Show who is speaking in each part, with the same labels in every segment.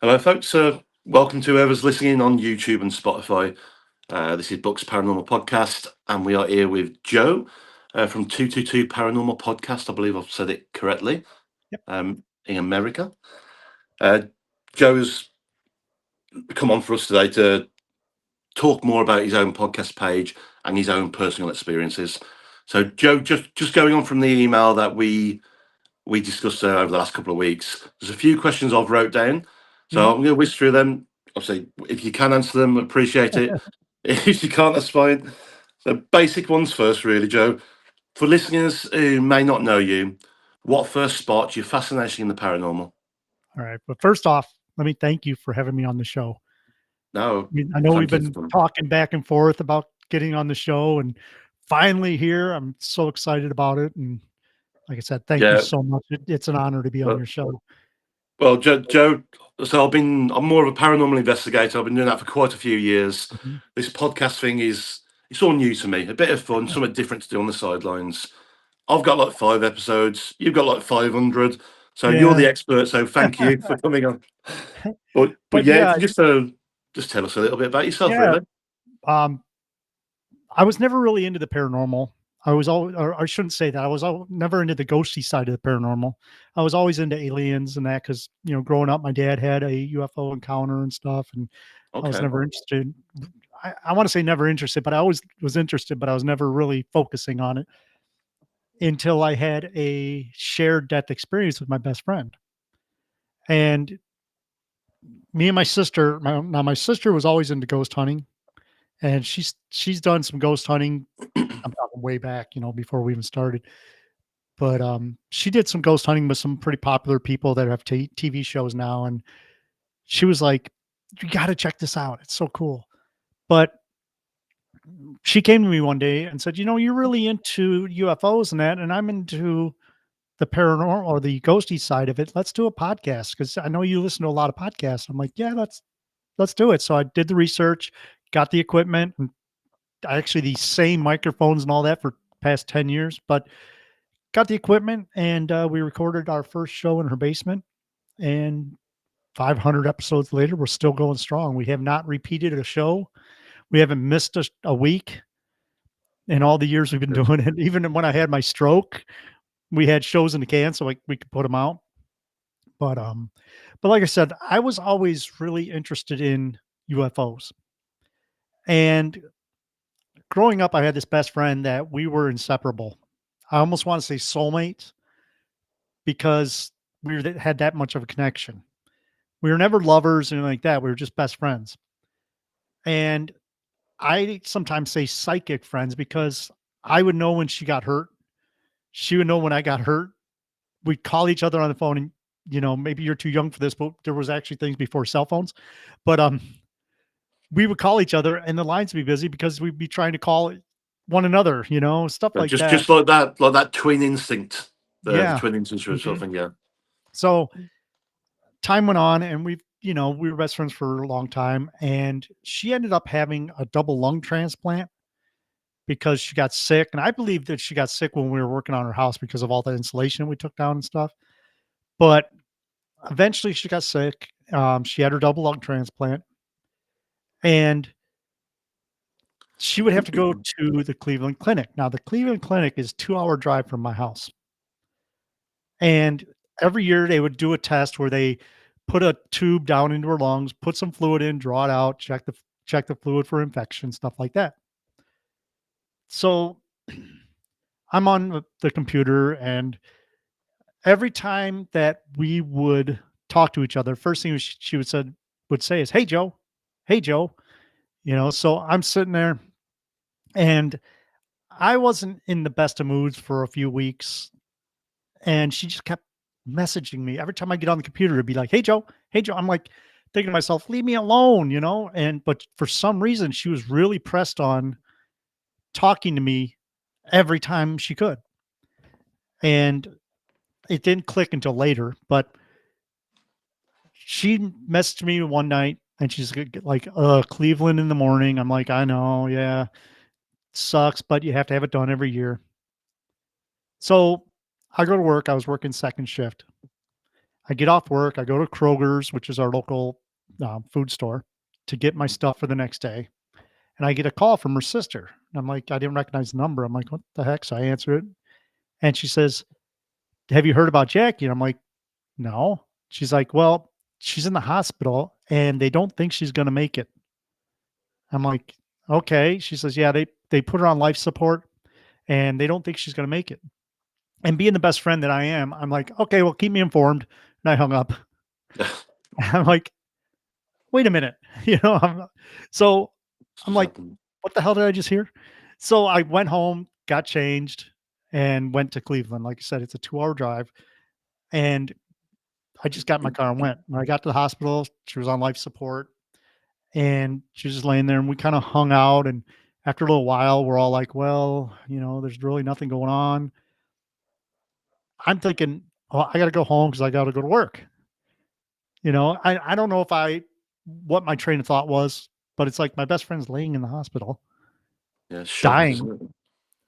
Speaker 1: Hello, folks. Welcome to whoever's listening on YouTube and Spotify. This is Buck's Paranormal Podcast, and we are here with Joe from 222 Paranormal Podcast. I believe I've said it correctly.
Speaker 2: Yep.
Speaker 1: In America. Uh, Joe's come on for us today to talk more about his own podcast page and his own personal experiences. So, Joe, just going on from the email that we discussed over the last couple of weeks, there's a few questions I've wrote down. So
Speaker 2: Mhm.
Speaker 1: I'm going to whiz through them. Obviously, if you can answer them, appreciate it. If you can't, that's fine. So basic ones first, really, Joe. For listeners who may not know you, what first sparked your fascination in the paranormal?
Speaker 2: All right. But first off, let me thank you for having me on the show.
Speaker 1: No,
Speaker 2: I know we've
Speaker 1: thank you for
Speaker 2: been
Speaker 1: coming.
Speaker 2: talking back and forth about getting on the show, and finally here, I'm so excited about it. And like I said, thank you
Speaker 1: Yeah,
Speaker 2: so much. It's an honor to be on
Speaker 1: but,
Speaker 2: your show.
Speaker 1: well, Joe. So I'm more of a paranormal investigator. I've been doing that for quite a few years.
Speaker 2: Mhm.
Speaker 1: This podcast thing it's all new to me. A bit of fun, something different to do on the sidelines. I've got like 5 episodes. You've got like 500. So you're
Speaker 2: Yeah.
Speaker 1: the expert. So thank you for coming on. But
Speaker 2: But
Speaker 1: yeah, if
Speaker 2: yeah,
Speaker 1: you just tell us a little bit about yourself,
Speaker 2: yeah.
Speaker 1: really.
Speaker 2: Um, I was never really into the paranormal. I was always, or I shouldn't say that. I was never into the ghosty side of the paranormal. I was always into aliens and that because, growing up, my dad had a UFO encounter and stuff. And I was
Speaker 1: Okay.
Speaker 2: never interested. I want to say never interested, but I always was interested, but I was never really focusing on it until I had a shared death experience with my best friend. And me and my sister, my sister was always into ghost hunting, and she's done some ghost hunting. I'm talking way back, before we even started. But she did some ghost hunting with some pretty popular people that have TV shows now, and she was like, "You got to check this out. It's so cool." But she came to me one day and said, "You're really into UFOs and that, and I'm into the paranormal or the ghosty side of it. Let's do a podcast because I know you listen to a lot of podcasts." I'm like, "Yeah, let's do it." So I did the research, got the equipment, and actually the same microphones and all that for past 10 years, but got the equipment and we recorded our first show in her basement. And 500 episodes later, we're still going strong. We have not repeated a show. We haven't missed a week in all the years we've been
Speaker 1: Good.
Speaker 2: doing it. Even when I had my stroke, we had shows in the can so we could put them out. But but like I said, I was always really interested in UFOs. And growing up, I had this best friend that we were inseparable. I almost want to say soulmates because had that much of a connection. We were never lovers and like that. We were just best friends. And I sometimes say psychic friends because I would know when she got hurt. She would know when I got hurt. We'd call each other on the phone and maybe you're too young for this, but there was actually things before cell phones. But we would call each other and the lines would be busy because we'd be trying to call one another, stuff
Speaker 1: But
Speaker 2: like
Speaker 1: just
Speaker 2: that.
Speaker 1: just like that twin instinct, the
Speaker 2: Yeah.
Speaker 1: twin instinct sort of
Speaker 2: Mhm.
Speaker 1: thing. Yeah.
Speaker 2: So time went on and we were best friends for a long time. And she ended up having a double lung transplant because she got sick. And I believe that she got sick when we were working on her house because of all the insulation we took down and stuff. But eventually she got sick. She had her double lung transplant and she would have to go to the Cleveland Clinic. Now, the Cleveland Clinic is 2-hour drive from my house. And every year they would do a test where they put a tube down into her lungs, put some fluid in, draw it out, check the fluid for infection, stuff like that. So I'm on the computer, and every time that we would talk to each other, first thing she would say is, hey Joe." So I'm sitting there, and I wasn't in the best of moods for a few weeks, and she just kept messaging me every time I get on the computer. It'd be like, hey Joe." I'm like thinking to myself, leave me alone. And but for some reason, she was really pressed on talking to me every time she could, and it didn't click until later. But she messaged me one night, and she's like, Cleveland in the morning." I'm like, I know, yeah, sucks, but you have to have it done every year. So I go to work. I was working second shift. I get off work, I go to Kroger's, which is our local food store, to get my stuff for the next day. And I get a call from her sister. And I'm like, I didn't recognize the number. I'm like, what the heck? So I answer it. And she says, have you heard about Jackie? And I'm like, no. She's like, well, she's in the hospital and they don't think she's going to make it. I'm like, okay. She says, yeah, they put her on life support and they don't think she's going to make it. And being the best friend that I am, I'm like, okay, well, keep me informed. And I hung up. I'm like, wait a minute. So I'm
Speaker 1: Just
Speaker 2: like,
Speaker 1: happened.
Speaker 2: what the hell did I just hear? So I went home, got changed, and went to Cleveland. Like I said, it's a 2-hour drive. And I just got in my car and went. When I got to the hospital, she was on life support and she was just laying there and we kind of hung out. And after a little while, we're all like, well, there's really nothing going on. I'm thinking, well, I got to go home because I got to go to work. I don't know what my train of thought was, but it's like my best friend's laying in the hospital
Speaker 1: Yeah, shock,
Speaker 2: dying.
Speaker 1: isn't it?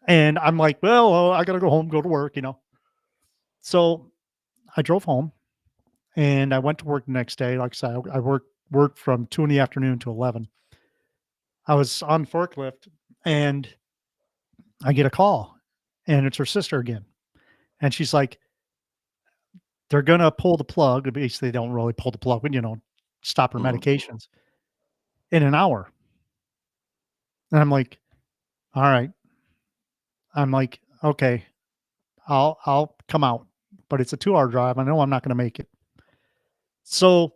Speaker 2: And I'm like, well, I got to go home, go to work. So I drove home and I went to work the next day. Like I said, I worked from 2 in the afternoon to 11. I was on forklift and I get a call and it's her sister again. And she's like, they're going to pull the plug. Basically, they don't really pull the plug, but, stop her
Speaker 1: Mm.
Speaker 2: medications in an hour. And I'm like, all right. I'm like, okay, I'll come out, but it's a 2-hour drive. I know I'm not going to make it. So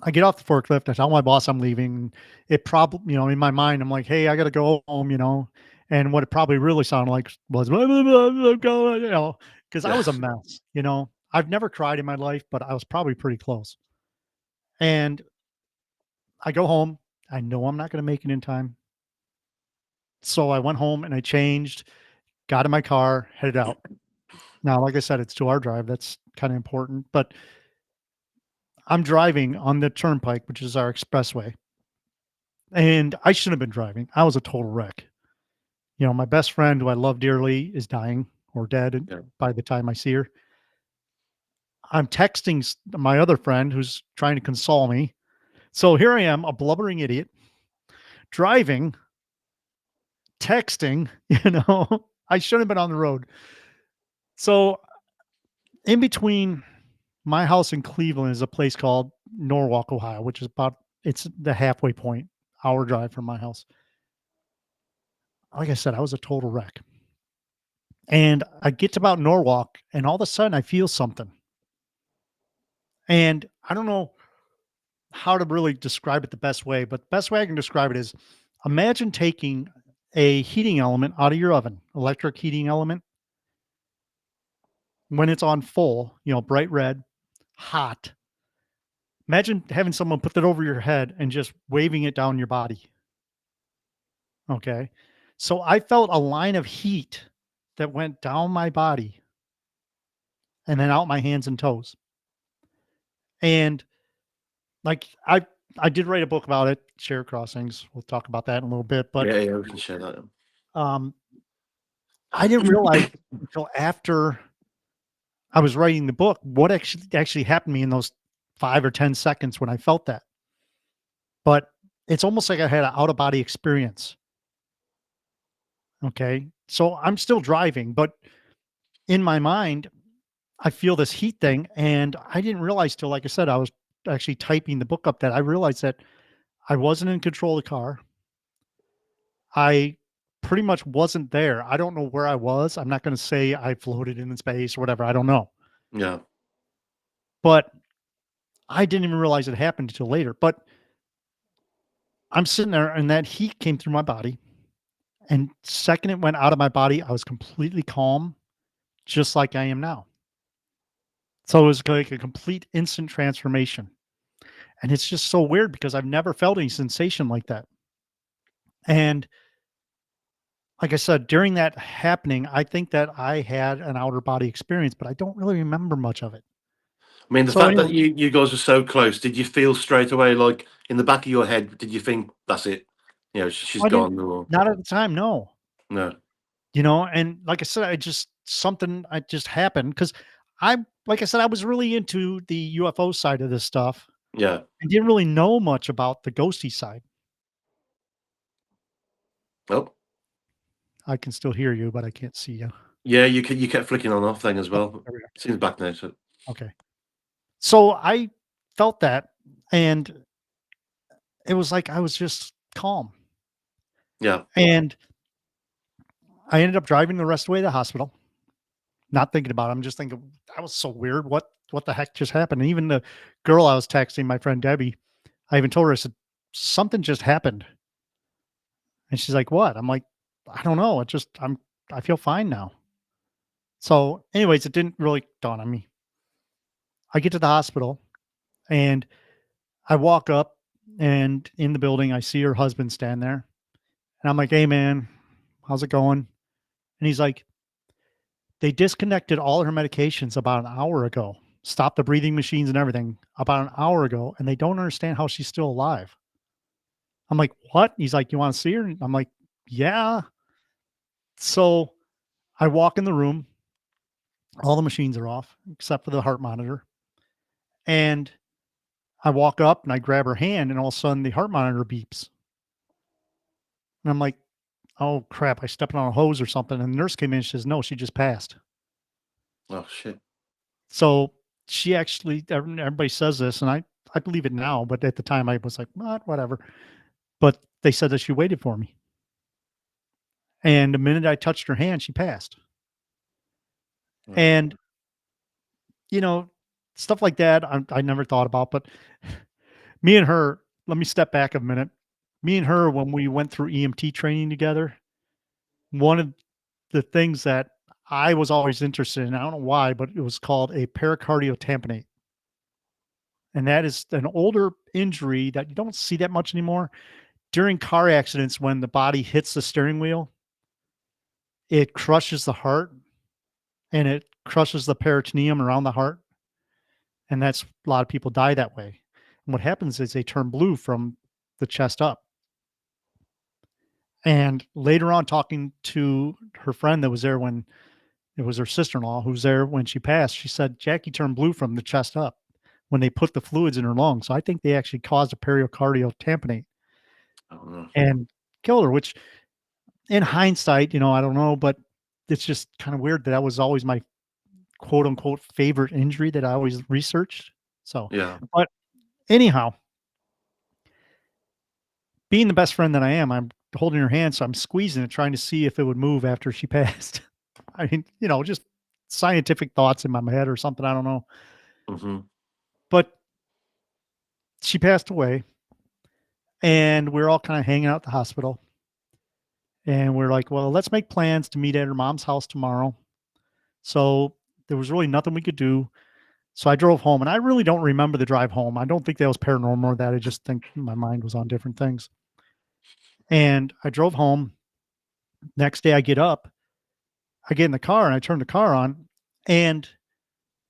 Speaker 2: I get off the forklift. I tell my boss I'm leaving. It probably, in my mind, I'm like, hey, I got to go home. And what it probably really sounded like was, blah, blah, blah, blah, go, because I
Speaker 1: Yeah.
Speaker 2: was a mess. I've never cried in my life, but I was probably pretty close. And I go home. I know I'm not going to make it in time. So I went home and I changed, got in my car, headed out. Now, like I said, it's 2-hour drive. That's kind of important, but I'm driving on the turnpike, which is our expressway. And I shouldn't have been driving. I was a total wreck. My best friend, who I love dearly, is dying or dead
Speaker 1: Yeah.
Speaker 2: by the time I see her. I'm texting my other friend who's trying to console me. So here I am, a blubbering idiot, driving, texting, I shouldn't have been on the road. So in between my house in Cleveland is a place called Norwalk, Ohio, which is it's the halfway point, hour drive from my house. Like I said, I was a total wreck. And I get to about Norwalk and all of a sudden I feel something. And I don't know how to really describe it the best way, but the best way I can describe it is imagine taking a heating element out of your oven, electric heating element, when it's on full, bright red, hot. Imagine having someone put that over your head and just waving it down your body. Okay. So I felt a line of heat that went down my body and then out my hands and toes. And like I did write a book about it, Share Crossings. We'll talk about that in a little bit, but
Speaker 1: Yeah, we can share that.
Speaker 2: um I didn't realize until after I was writing the book what actually happened to me in those 5 or 10 seconds when I felt that. But it's almost like I had an out of body experience. Okay. So I'm still driving, but in my mind, I feel this heat thing. And I didn't realize till, like I said, I was actually typing the book up that I realized that I wasn't in control of the car. I pretty much wasn't there. I don't know where I was. I'm not going to say I floated in space or whatever. I don't know.
Speaker 1: Yeah.
Speaker 2: But I didn't even realize it happened until later. But I'm sitting there and that heat came through my body. And second it went out of my body, I was completely calm, just like I am now. So it was like a complete instant transformation. And it's just so weird because I've never felt any sensation like that. And like I said, during that happening, I think that I had an outer body experience, but I don't really remember much of it.
Speaker 1: I mean, the
Speaker 2: So
Speaker 1: fact that
Speaker 2: anyway,
Speaker 1: you guys were so close, did you feel straight away, like in the back of your head, did you think that's it? She's
Speaker 2: I didn't,
Speaker 1: gone, or
Speaker 2: not at the time, no.
Speaker 1: no?
Speaker 2: And like I said, I just happened because like I said, I was really into the UFO side of this stuff.
Speaker 1: Yeah.
Speaker 2: I didn't really know much about the ghosty side.
Speaker 1: Oh,
Speaker 2: I can still hear you, but I can't see you.
Speaker 1: yeah, you kept flicking on and off then as
Speaker 2: Oh,
Speaker 1: well.
Speaker 2: there we go.
Speaker 1: Seems back now, so
Speaker 2: Okay. So I felt that, and it was like I was just calm.
Speaker 1: yeah.
Speaker 2: And I ended up driving the rest of the way to the hospital, not thinking about it. I'm just thinking, "That was so weird. What the heck just happened?" And even the girl I was texting, my friend Debbie, I even told her, I said, "Something just happened." And she's like, "What?" I'm like, "I don't know. I feel fine now." So, anyways, it didn't really dawn on me. I get to the hospital and I walk up, and in the building, I see her husband stand there. And I'm like, "Hey, man, how's it going?" And he's like, "They disconnected all her medications about an hour ago, stopped the breathing machines and everything about an hour ago, and they don't understand how she's still alive." I'm like, "What?" He's like, "You want to see her?" And I'm like, "Yeah." So I walk in the room, all the machines are off except for the heart monitor. And I walk up and I grab her hand, and all of a sudden the heart monitor beeps. And I'm like, "Oh crap, I stepped on a hose or something." And the nurse came in and she says, "No, she just passed."
Speaker 1: Oh, shit.
Speaker 2: So she actually, everybody says this, and I believe it now, but at the time I was like, "What, whatever." But they said that she waited for me. And the minute I touched her hand, she passed.
Speaker 1: Oh,
Speaker 2: And, you know, stuff like that, I never thought about. But me and her, let me step back a minute. Me and her, when we went through EMT training together, one of the things that I was always interested in, I don't know why, but it was called a pericardial tamponade. And that is an older injury that you don't see that much anymore. During car accidents, when the body hits the steering wheel, it crushes the heart and it crushes the peritoneum around the heart. And that's a lot of people die that way. And what happens is they turn blue from the chest up. And later on, talking to her friend that was there when it was her sister-in-law who was there when she passed, she said Jackie turned blue from the chest up when they put the fluids in her lungs. So I think they actually caused a pericardial tamponade
Speaker 1: oh no.
Speaker 2: and killed her, which in hindsight, I don't know, but it's just kind of weird that that was always my quote unquote favorite injury that I always researched. So,
Speaker 1: Yeah.
Speaker 2: but anyhow, being the best friend that I am, I'm holding her hand, so I'm squeezing it, trying to see if it would move after she passed. I mean, just scientific thoughts in my head or something. I don't know.
Speaker 1: Hmm.
Speaker 2: But she passed away, and we're all kind of hanging out at the hospital. And we're like, well, let's make plans to meet at her mom's house tomorrow. So there was really nothing we could do. So I drove home, and I really don't remember the drive home. I don't think that was paranormal or that. I just think my mind was on different things. And I drove home. Next day, I get up, I get in the car, and I turn the car on, and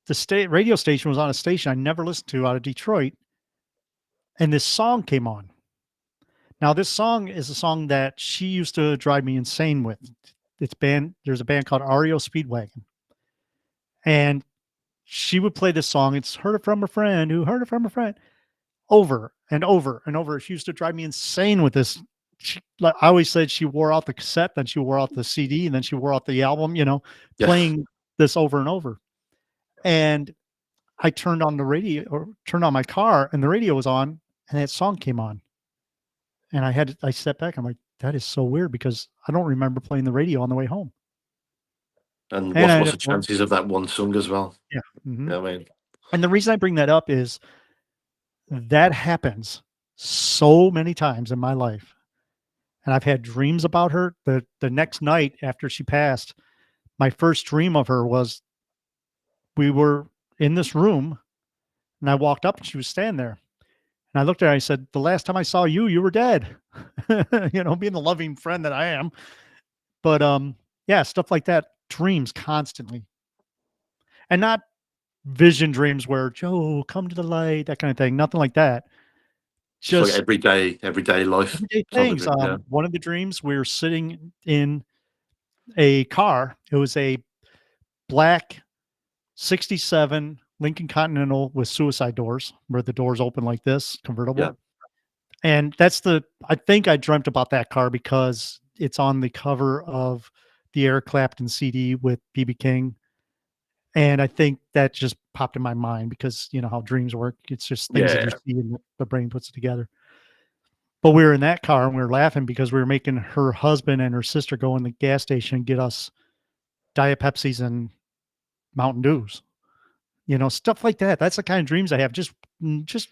Speaker 2: the state radio station was on a station I never listened to out of Detroit, and this song came on. Now, this song is a song that she used to drive me insane with. There's a band called REO Speedwagon, and she would play this song. It's heard it from a friend who heard it from a friend over and over and over. She used to drive me insane with this. Like I always said, she wore out the cassette, then she wore out the CD, and then she wore out the album,
Speaker 1: Yeah.
Speaker 2: playing this over and over. And I turned on the radio or turned on my car, and the radio was on, and that song came on. And I stepped back. I'm like, that is so weird because I don't remember playing the radio on the way home.
Speaker 1: And
Speaker 2: And I
Speaker 1: what's
Speaker 2: ended
Speaker 1: the
Speaker 2: up going,
Speaker 1: chances of that one song as well?
Speaker 2: yeah.
Speaker 1: You
Speaker 2: Mhm.
Speaker 1: know what I mean?
Speaker 2: And the reason I bring that up is that happens so many times in my life. And I've had dreams about her. The next night after she passed, my first dream of her was we were in this room, and I walked up and she was standing there. And I looked at her, I said, "The last time I saw you, you were dead." Being the loving friend that I am. But yeah, stuff like that, dreams constantly. And not vision dreams where Joe, come to the light, that kind of thing. Nothing like that.
Speaker 1: Just like
Speaker 2: Just
Speaker 1: everyday life
Speaker 2: everyday
Speaker 1: type of
Speaker 2: things.
Speaker 1: it. Yeah.
Speaker 2: One of the dreams, we were sitting in a car. It was a black '67 Lincoln Continental with suicide doors, where the doors open like this,
Speaker 1: Yeah.
Speaker 2: convertible. And I think I dreamt about that car because it's on the cover of the Eric Clapton CD with BB King. And I think that just popped in my mind because you know how dreams work. It's just things that you
Speaker 1: Yeah.
Speaker 2: see and the brain puts it together. But we were in that car and we were laughing because we were making her husband and her sister go in the gas station and get us Diet Pepsis and Mountain Dews. You know, stuff like that. That's the kind of dreams I have. Just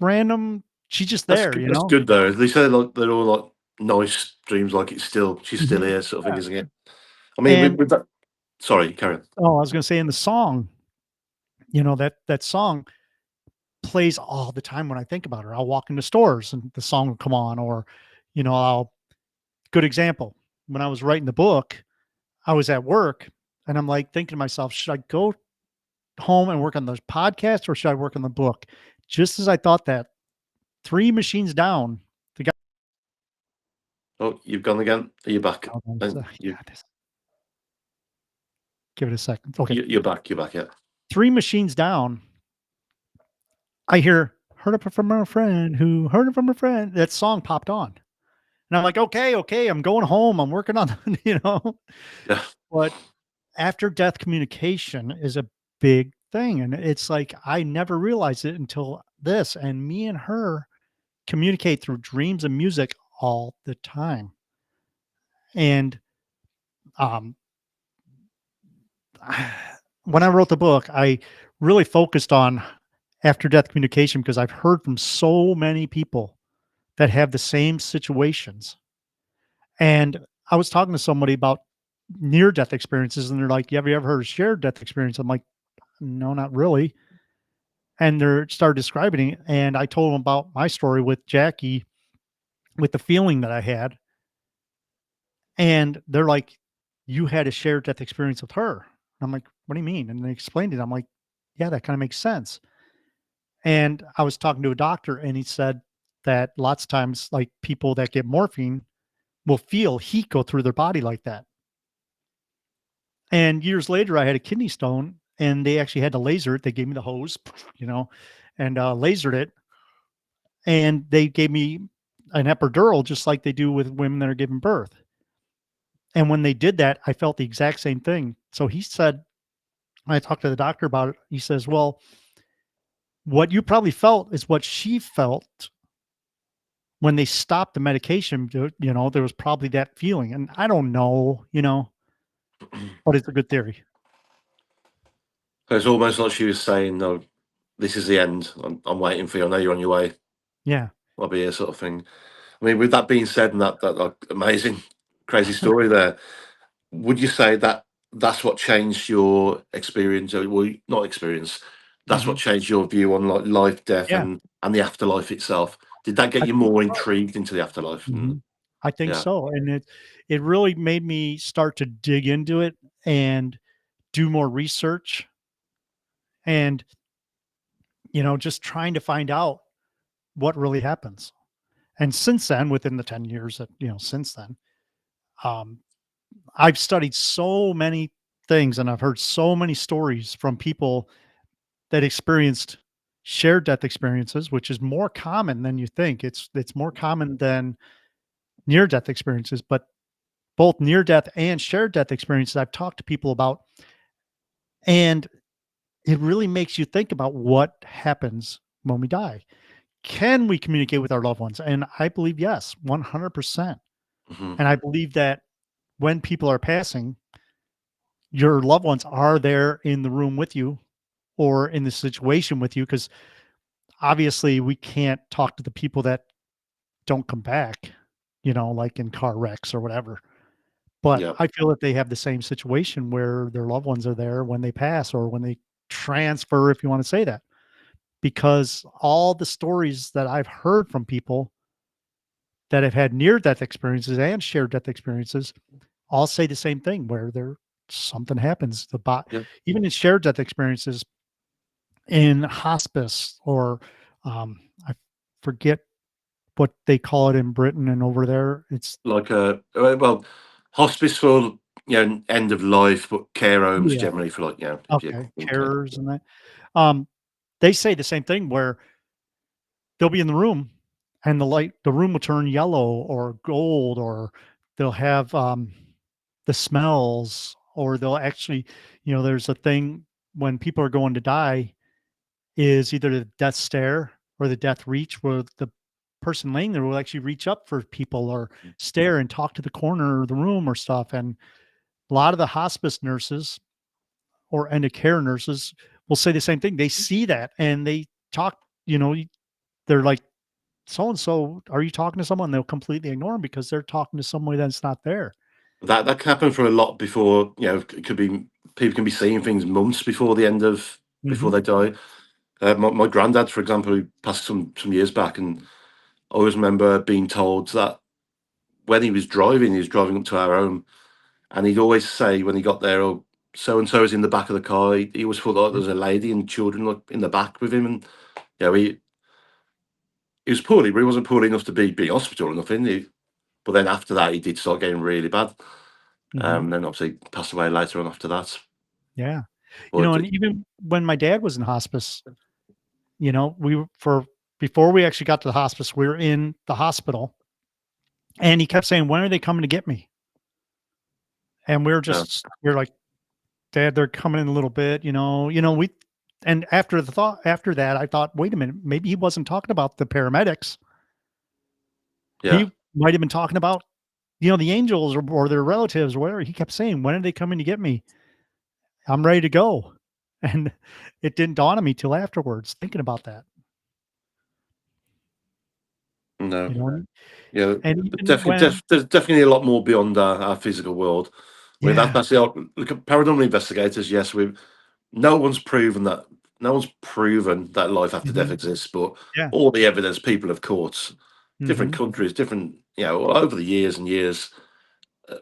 Speaker 2: random. She's just
Speaker 1: That's
Speaker 2: there,
Speaker 1: good.
Speaker 2: you
Speaker 1: That's
Speaker 2: know?
Speaker 1: good though. They say like they're all like nice dreams, like she's still
Speaker 2: Mhm.
Speaker 1: here, sort of thing,
Speaker 2: Yeah.
Speaker 1: isn't it? I mean,
Speaker 2: And
Speaker 1: with that. Sorry, Karen.
Speaker 2: oh, I was gonna say in the song, you know, that song plays all the time when I think about her. I'll walk into stores and the song will come on, or, you know, good example. When I was writing the book, I was at work and I'm like thinking to myself, should I go home and work on the podcast or should I work on the book? Just as I thought that, three machines down, the guy.
Speaker 1: Oh, you've gone again. Are you back?
Speaker 2: Oh,
Speaker 1: And
Speaker 2: yeah, give it a second. Okay.
Speaker 1: you're back. You're back. Yeah.
Speaker 2: Three machines down, I hear heard it from a friend who heard it from a friend. That song popped on. And I'm like, okay, I'm going home. I'm working on, you know,
Speaker 1: Yeah.
Speaker 2: but after death communication is a big thing. And it's like, I never realized it until this. And me and her communicate through dreams and music all the time. And um, when I wrote the book, I really focused on after death communication because I've heard from so many people that have the same situations. And I was talking to somebody about near death experiences, and they're like, "Yeah, have you ever heard of shared death experience?" I'm like, "No, not really." And they started describing it, and I told them about my story with Jackie, with the feeling that I had, and they're like, "You had a shared death experience with her." I'm like, "What do you mean?" And they explained it. I'm like, "Yeah, that kind of makes sense." And I was talking to a doctor, and he said that lots of times, like people that get morphine will feel heat go through their body like that. And years later, I had a kidney stone, and they actually had to laser it. They gave me the hose, you know, and lasered it, and they gave me an epidural, just like they do with women that are giving birth. And when they did that, I felt the exact same thing. So he said, when I talked to the doctor about it, he says, "Well, what you probably felt is what she felt when they stopped the medication. You know, there was probably that feeling." And I don't know, you know, but it's a good theory.
Speaker 1: So it's almost like she was saying, "No, this is the end. I'm waiting for you. I know you're on your way.
Speaker 2: Yeah.
Speaker 1: I'll be here," sort of thing. I mean, with that being said, and that like, amazing, crazy story there, would you say that that's what changed your experience? Or, well, not experience. That's what
Speaker 2: Mhm.
Speaker 1: changed your view on like life, death,
Speaker 2: Yeah.
Speaker 1: and the afterlife itself. Did that get
Speaker 2: I
Speaker 1: you
Speaker 2: think
Speaker 1: more
Speaker 2: so.
Speaker 1: intrigued into the afterlife? And
Speaker 2: Mhm. I think
Speaker 1: yeah,
Speaker 2: so, and it really made me start to dig into it and do more research and, you know, just trying to find out what really happens. And since then, within the 10 years that, you know, since then, um, I've studied so many things and I've heard so many stories from people that experienced shared death experiences, which is more common than you think. It's more common than near death experiences, but both near death and shared death experiences I've talked to people about, and it really makes you think about what happens when we die. Can we communicate with our loved ones? And I believe yes, 100%.
Speaker 1: hmm,
Speaker 2: And I believe that when people are passing, your loved ones are there in the room with you or in the situation with you because obviously we can't talk to the people that don't come back, you know, like in car wrecks or whatever. But
Speaker 1: yeah,
Speaker 2: I feel that they have the same situation where their loved ones are there when they pass or when they transfer, if you want to say that, because all the stories that I've heard from people that have had near death experiences and shared death experiences all say the same thing where there something happens.
Speaker 1: yeah.
Speaker 2: Even in shared death experiences in hospice or I forget what they call it in Britain and over there. It's
Speaker 1: Like well, hospice for end of life, but care homes
Speaker 2: Yeah.
Speaker 1: generally for like, if you're
Speaker 2: Okay.
Speaker 1: in care.
Speaker 2: Carers and that. Um, they say the same thing where they'll be in the room and the room will turn yellow or gold, or they'll have the smells, or they'll actually, there's a thing when people are going to die is either the death stare or the death reach, where the person laying there will actually reach up for people or stare and talk to the corner of the room or stuff. And a lot of the hospice nurses or end of care nurses will say the same thing. They see that and they talk, they're like, so and so, are you talking to someone? They'll completely ignore them because they're talking to somebody that's not there.
Speaker 1: That can happen for a lot before, it could be people can be seeing things months before the end of before
Speaker 2: Hmm.
Speaker 1: they die. My granddad, for example, who passed some years back, and I always remember being told that when he was driving up to our home, and he'd always say when he got there, "Oh, so and so is in the back of the car." He always thought like there was a lady and children like in the back with him, and he was poorly, but he wasn't poorly enough to be in hospital or nothing. But then after that, he did start getting really bad.
Speaker 2: Hmm.
Speaker 1: Then obviously passed away later on after that.
Speaker 2: Yeah.
Speaker 1: But
Speaker 2: And even when my dad was in hospice, we were before we actually got to the hospice, we were in the hospital and he kept saying, "When are they coming to get me?" And we are like, "Dad, they're coming in a little bit, and after that, I thought, wait a minute, maybe he wasn't talking about the paramedics.
Speaker 1: yeah,
Speaker 2: He might have been talking about, the angels or their relatives or whatever. He kept saying, "When are they coming to get me? I'm ready to go." And it didn't dawn on me till afterwards, thinking about that,
Speaker 1: no,
Speaker 2: you know?
Speaker 1: yeah,
Speaker 2: And
Speaker 1: but
Speaker 2: even when
Speaker 1: there's definitely a lot more beyond our physical world. I mean,
Speaker 2: yeah.
Speaker 1: that's look at paranormal investigators. Yes, no one's proven that life after death
Speaker 2: Mhm.
Speaker 1: exists, but
Speaker 2: Yeah.
Speaker 1: all the evidence people have caught, different
Speaker 2: Mhm.
Speaker 1: countries, different, over the years and years,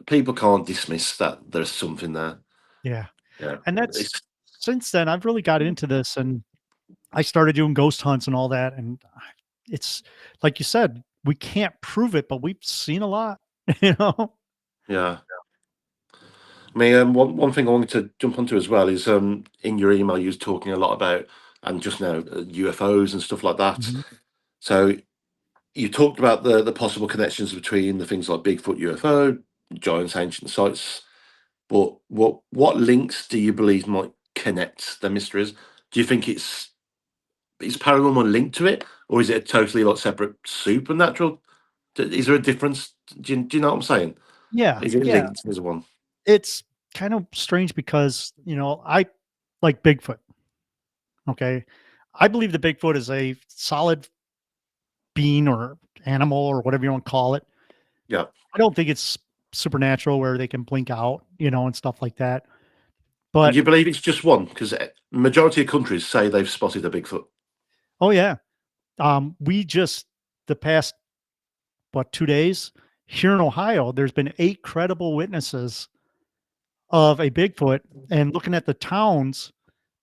Speaker 1: people can't dismiss that there's something there.
Speaker 2: Yeah.
Speaker 1: Yeah,
Speaker 2: And that's
Speaker 1: it's
Speaker 2: since then, I've really got into this, and I started doing ghost hunts and all that, and it's like you said, we can't prove it, but we've seen a lot, you know?
Speaker 1: yeah. I mean, one thing I wanted to jump onto as well is in your email you was talking a lot about, and just now, UFOs and stuff like that.
Speaker 2: Mhm.
Speaker 1: So you talked about the possible connections between the things like Bigfoot, UFO, giants, ancient sites. But what links do you believe might connect the mysteries? Do you think it's paranormal linked to it, or is it a totally like separate supernatural? Is there a difference? Do you know what I'm saying?
Speaker 2: Yeah,
Speaker 1: Is it
Speaker 2: yeah.
Speaker 1: linked as one?
Speaker 2: It's kind of strange because, I like Bigfoot, okay? I believe that Bigfoot is a solid being or animal or whatever you want to call it.
Speaker 1: Yeah.
Speaker 2: I don't think it's supernatural where they can blink out, and stuff like that.
Speaker 1: And do
Speaker 2: But
Speaker 1: you believe it's just one? Because majority of countries say they've spotted a Bigfoot.
Speaker 2: oh yeah, we just the past 2 days here in Ohio, there's been 8 credible witnesses of a Bigfoot, and looking at the towns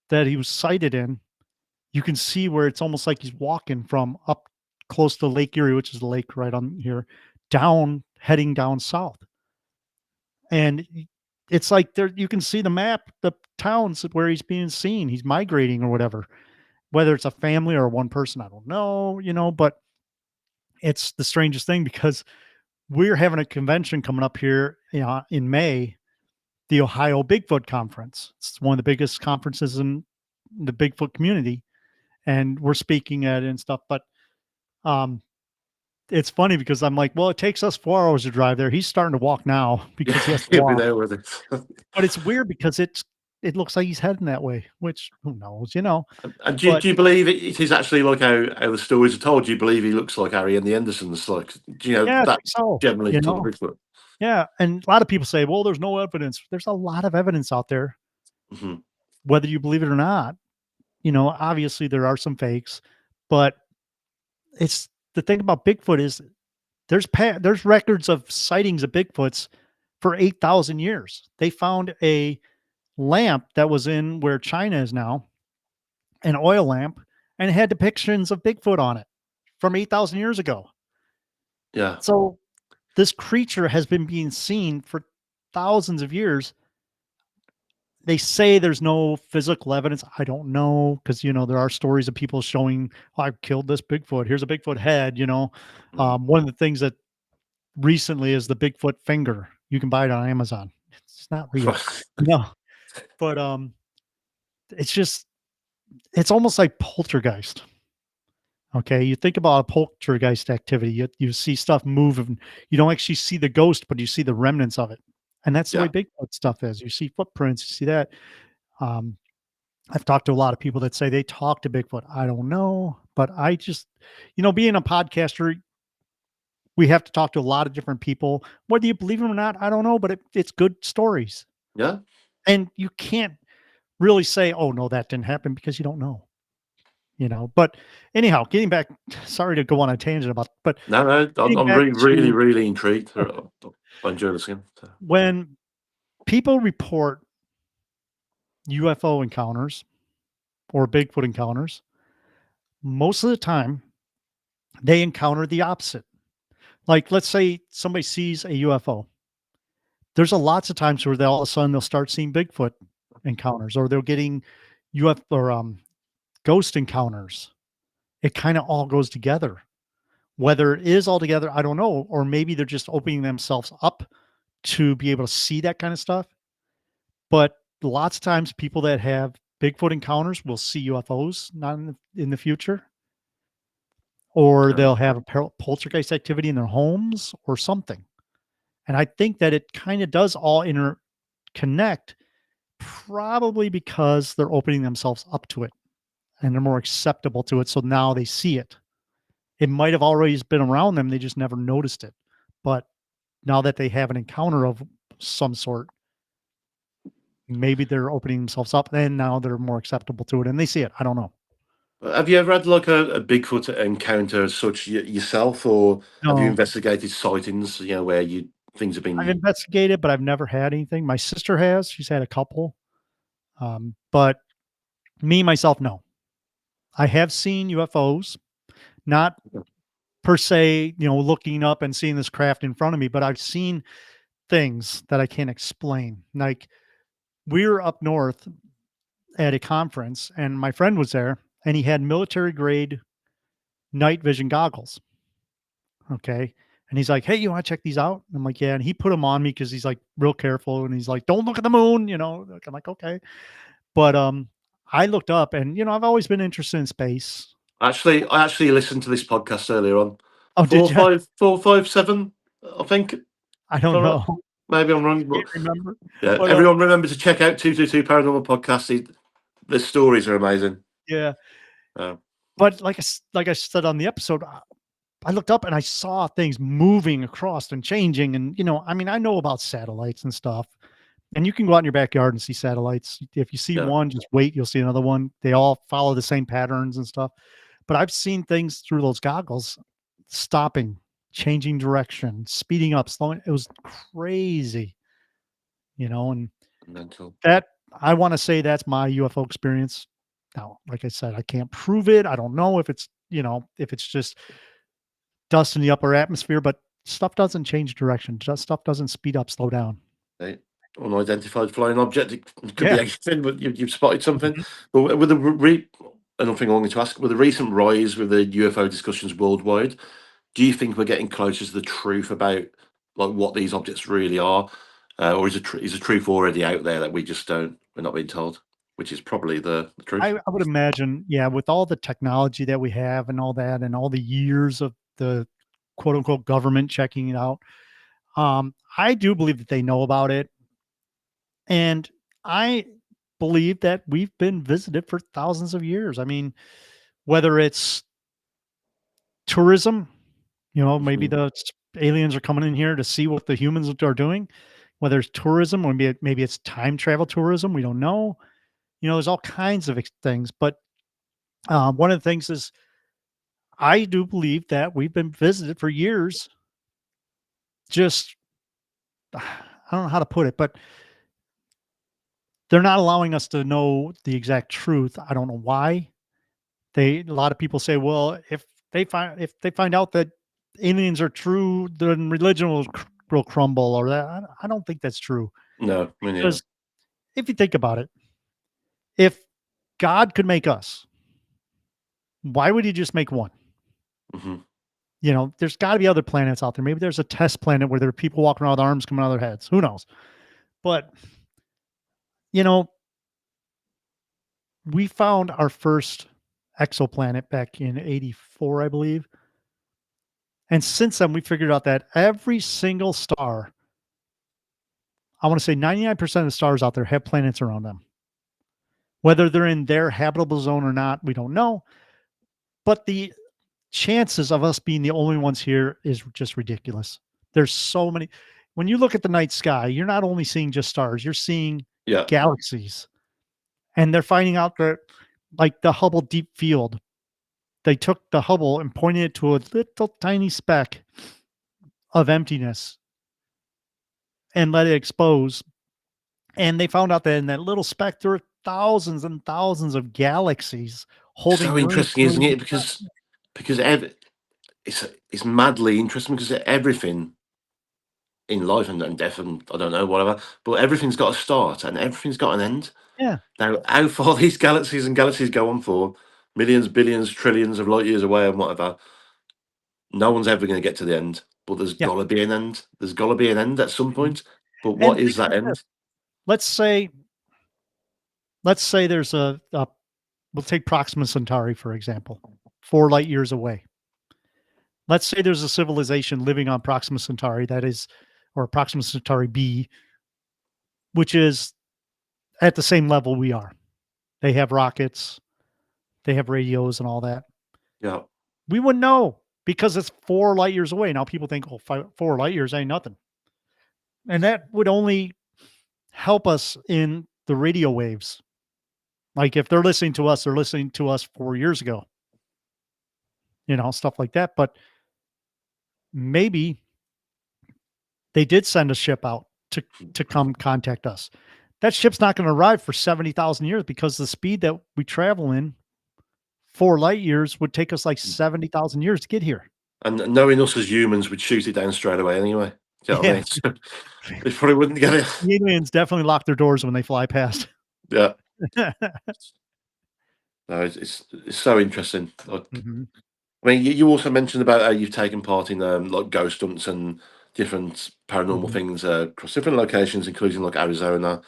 Speaker 2: that he was sighted in, you can see where it's almost like he's walking from up close to Lake Erie, which is the lake right on here, heading down south. And it's like there you can see the map, the towns where he's being seen. He's migrating or whatever. Whether it's a family or one person, I don't know, but it's the strangest thing because we're having a convention coming up here, in May, the Ohio Bigfoot Conference. It's one of the biggest conferences in the Bigfoot community, and we're speaking at it and stuff. But um, it's funny because I'm like, well, it takes us 4 hours to drive there. He's starting to walk now
Speaker 1: Yeah,
Speaker 2: because he has to
Speaker 1: he'll be
Speaker 2: walk.
Speaker 1: there with it.
Speaker 2: But it's weird because it looks like he's heading that way, which who knows.
Speaker 1: And
Speaker 2: But
Speaker 1: do you believe it is actually like how the stories are told? Do you believe he looks like Harry and the Hendersons? Like, do you know
Speaker 2: yeah, I think
Speaker 1: that's
Speaker 2: so.
Speaker 1: generally sort of Bigfoot?
Speaker 2: Yeah, and a lot of people say, well, there's no evidence. There's a lot of evidence out there,
Speaker 1: Hmm.
Speaker 2: whether you believe it or not. Obviously there are some fakes, but it's the thing about Bigfoot is there's records of sightings of Bigfoots for 8,000 years. They found a lamp that was in where China is now, an oil lamp, and it had depictions of Bigfoot on it from 8,000 years ago.
Speaker 1: Yeah.
Speaker 2: So this creature has been being seen for thousands of years. They say there's no physical evidence. I don't know because there are stories of people showing, "Oh, I killed this Bigfoot. Here's a Bigfoot head."
Speaker 1: Mm.
Speaker 2: One of the things that recently is the Bigfoot finger. You can buy it on Amazon. It's not real, no, but it's just it's almost like poltergeist. Okay, you think about a poltergeist activity. You see stuff move, and you don't actually see the ghost, but you see the remnants of it, and that's the way
Speaker 1: Yeah,
Speaker 2: Bigfoot stuff is. You see footprints. You see that. Um, I've talked to a lot of people that say they talk to Bigfoot. I don't know, but I just, being a podcaster, we have to talk to a lot of different people. Whether you believe them or not, I don't know, but it's good stories.
Speaker 1: yeah.
Speaker 2: And you can't really say, oh, no, that didn't happen because you don't know, But anyhow, getting back, sorry to go on a tangent but
Speaker 1: No, no, I'm,
Speaker 2: getting
Speaker 1: I'm
Speaker 2: back
Speaker 1: really, really,
Speaker 2: to
Speaker 1: really intrigued. I enjoy listening. So.
Speaker 2: when people report UFO encounters or Bigfoot encounters, most of the time they encounter the opposite. Like, let's say somebody sees a UFO. There's a lots of times where they all of a sudden they'll start seeing Bigfoot encounters, or they're getting UFO or ghost encounters. It kind of all goes together. Whether it is all together, I don't know, or maybe they're just opening themselves up to be able to see that kind of stuff. But lots of times, people that have Bigfoot encounters will see UFOs not in the future, or
Speaker 1: Okay.
Speaker 2: they'll have a poltergeist activity in their homes or something. And I think that it kind of does all interconnect, probably because they're opening themselves up to it and they're more acceptable to it. So now they see it. It might have always been around them. They just never noticed it. But now that they have an encounter of some sort, maybe they're opening themselves up and now they're more acceptable to it and they see it. I don't know.
Speaker 1: Have you ever had like a Bigfoot encounter as such yourself, or have you
Speaker 2: No,
Speaker 1: investigated sightings? Where things have
Speaker 2: I've
Speaker 1: been.
Speaker 2: investigated, but I've never had anything. My sister has. She's had a couple. But me, myself, no. I have seen UFOs, not per se, looking up and seeing this craft in front of me, but I've seen things that I can't explain. Like, we were up north at a conference and my friend was there and he had military grade night vision goggles. Okay. And he's like, "Hey, you want to check these out?" And I'm like, "Yeah." And he put them on me because he's like real careful. And he's like, "Don't look at the moon." Like, I'm like, "Okay." But I looked up and I've always been interested in space.
Speaker 1: I actually listened to this podcast earlier on.
Speaker 2: Oh, did you?
Speaker 1: 457, I think. If
Speaker 2: I don't
Speaker 1: I'm right.
Speaker 2: know.
Speaker 1: Maybe I'm wrong,
Speaker 2: Can't
Speaker 1: but
Speaker 2: remember.
Speaker 1: yeah.
Speaker 2: But
Speaker 1: Everyone remember to check out 222 Paranormal Podcast. The stories are amazing.
Speaker 2: yeah.
Speaker 1: Uh,
Speaker 2: But like I said on the episode, I looked up and I saw things moving across and changing. And, I mean, I know about satellites and stuff. And you can go out in your backyard and see satellites. If you see
Speaker 1: yeah.
Speaker 2: one, just wait, you'll see another one. They all follow the same patterns and stuff. But I've seen things through those goggles stopping, changing direction, speeding up, slowing. It was crazy, and
Speaker 1: Mental.
Speaker 2: that I want to say that's my UFO experience. Now, like I said, I can't prove it. I don't know if it's just dust in the upper atmosphere, but stuff doesn't change direction. Just stuff doesn't speed up, slow down.
Speaker 1: Right? Unidentified flying object. It could be
Speaker 2: Yeah.
Speaker 1: anything, but you've spotted something.
Speaker 2: Mhm.
Speaker 1: But with another thing I wanted to ask, with the recent rise with the UFO discussions worldwide, do you think we're getting closer to the truth about like what these objects really are, or is the truth already out there that we're not being told, which is probably the truth.
Speaker 2: I would imagine, yeah, with all the technology that we have and all that, and all the years of the quote unquote government checking it out, I do believe that they know about it. And I believe that we've been visited for thousands of years. I mean, whether it's tourism, maybe
Speaker 1: Mhm.
Speaker 2: the aliens are coming in here to see what the humans are doing, whether it's tourism or maybe it's time travel tourism, we don't know. There's all kinds of things. But one of the things is, I do believe that we've been visited for years. Just, I don't know how to put it, but they're not allowing us to know the exact truth. I don't know why. A lot of people say, well, if they find out that aliens are true, then religion will will crumble or that. I don't think that's true
Speaker 1: No, me neither.
Speaker 2: because if you think about it, if God could make us, why would he just make one?
Speaker 1: Hmm.
Speaker 2: There's got to be other planets out there. Maybe there's a test planet where there are people walking around with arms coming out of their heads. Who knows? But, you know, we found our first exoplanet back in 84, I believe. And since then, we figured out that every single star, I want to say 99% of the stars out there have planets around them. Whether they're in their habitable zone or not, we don't know. But the chances of us being the only ones here is just ridiculous. There's so many. When you look at the night sky, you're not only seeing just stars, you're seeing
Speaker 1: Yeah.
Speaker 2: galaxies. And they're finding out that, like the Hubble Deep Field, they took the Hubble and pointed it to a little tiny speck of emptiness and let it expose. And they found out that in that little speck, there are thousands and thousands of galaxies holding
Speaker 1: So
Speaker 2: really,
Speaker 1: interesting, isn't
Speaker 2: really
Speaker 1: it? Because it's madly interesting because everything in life and death and I don't know whatever, but everything's got a start and everything's got an end.
Speaker 2: yeah,
Speaker 1: Now, how far these galaxies and galaxies go on for, millions, billions, trillions of light years away and whatever, no one's ever going to get to the end. But there's
Speaker 2: yeah.
Speaker 1: got to be an end. There's got to be an end at some
Speaker 2: Mhm.
Speaker 1: point. But
Speaker 2: And
Speaker 1: what is
Speaker 2: think
Speaker 1: that
Speaker 2: about this.
Speaker 1: end?
Speaker 2: Let's say, there's we'll take Proxima Centauri, for example, 4 light years away. Let's say there's a civilization living on Proxima Centauri or Proxima Centauri B, which is at the same level we are. They have rockets, they have radios and all that.
Speaker 1: Yeah.
Speaker 2: We wouldn't know because it's 4 light years away. Now people think, 4 light years ain't nothing. And that would only help us in the radio waves. Like if they're listening to us, they're listening to us 4 years ago, stuff like that. But maybe they did send a ship out to come contact us. That ship's not going to arrive for 70,000 years because the speed that we travel in, 4 light years, would take us like 70,000 years to get here.
Speaker 1: And knowing us as humans, we'd shoot it down straight away anyway. Do you know what I
Speaker 2: Yeah.
Speaker 1: mean? So they probably wouldn't get it.
Speaker 2: The aliens definitely lock their doors when they fly past.
Speaker 1: Yeah. No, it's so interesting. Like,
Speaker 2: Mhm,
Speaker 1: I mean, you also mentioned about how you've taken part in like ghost hunts and different paranormal
Speaker 2: mhm.
Speaker 1: things across different locations, including like Arizona.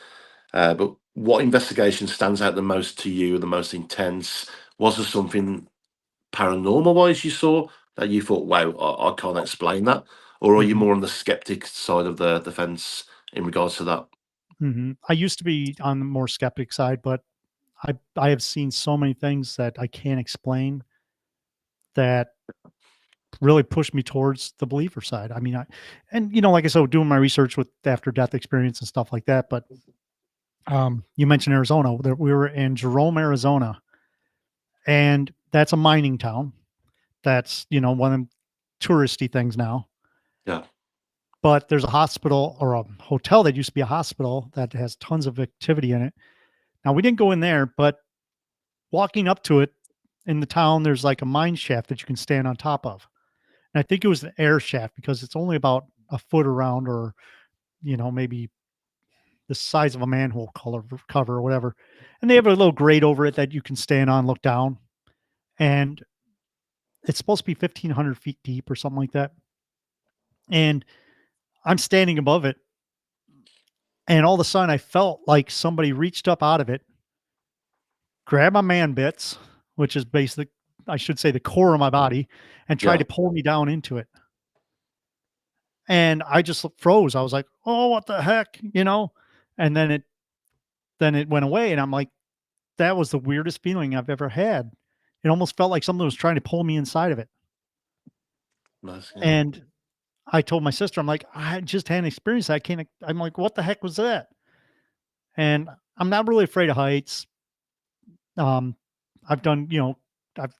Speaker 1: But what investigation stands out the most to you, the most intense? Was there something paranormal wise you saw that you thought, wow, I can't explain that? Or are you
Speaker 2: Mhm,
Speaker 1: more on the skeptic side of the fence in regards to that?
Speaker 2: mhm. I used to be on the more skeptic side, but I have seen so many things that I can't explain that really pushed me towards the believer side. I mean, like I said, doing my research with after death experience and stuff like that. But you mentioned Arizona. We were in Jerome, Arizona, and that's a mining town. That's one of them touristy things now.
Speaker 1: Yeah,
Speaker 2: But there's a hospital or a hotel that used to be a hospital that has tons of activity in it. Now we didn't go in there, but walking up to it in the town, there's like a mine shaft that you can stand on top of. And I think it was an air shaft because it's only about a foot around, or maybe the size of a manhole cover or whatever. And they have a little grate over it that you can stand on, look down, and it's supposed to be 1,500 feet deep or something like that. And I'm standing above it, and all of a sudden I felt like somebody reached up out of it, grabbed my man bits, which is basically, I should say, the core of my body, and tried
Speaker 1: yeah.
Speaker 2: to pull me down into it. And I just froze. I was like, "Oh, what the heck?" And then it went away, and I'm like, that was the weirdest feeling I've ever had. It almost felt like something was trying to pull me inside of it.
Speaker 1: Nice, yeah.
Speaker 2: And I told my sister, I'm like, "I just had an experience. I'm like, what the heck was that?" And I'm not really afraid of heights. Um, I've done, I've,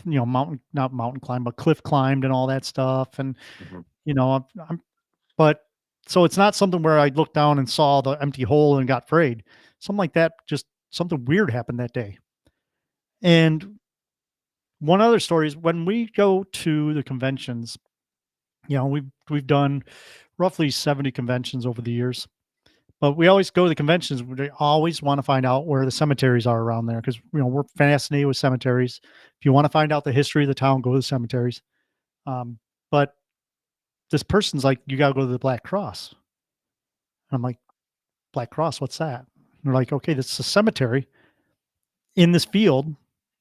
Speaker 2: mountain, not mountain climb, but cliff climbed and all that stuff. And,
Speaker 1: Mhm.
Speaker 2: I'm, but so it's not something where I looked down and saw the empty hole and got afraid. Something like that, just something weird happened that day. And one other story is when we go to the conventions, We've done roughly 70 conventions over the years. But we always go to the conventions. We always want to find out where the cemeteries are around there because we're fascinated with cemeteries. If you want to find out the history of the town, go to the cemeteries. But this person's like, you got to go to the Black Cross. I'm like, Black Cross, what's that? And they're like, okay, this is a cemetery in this field.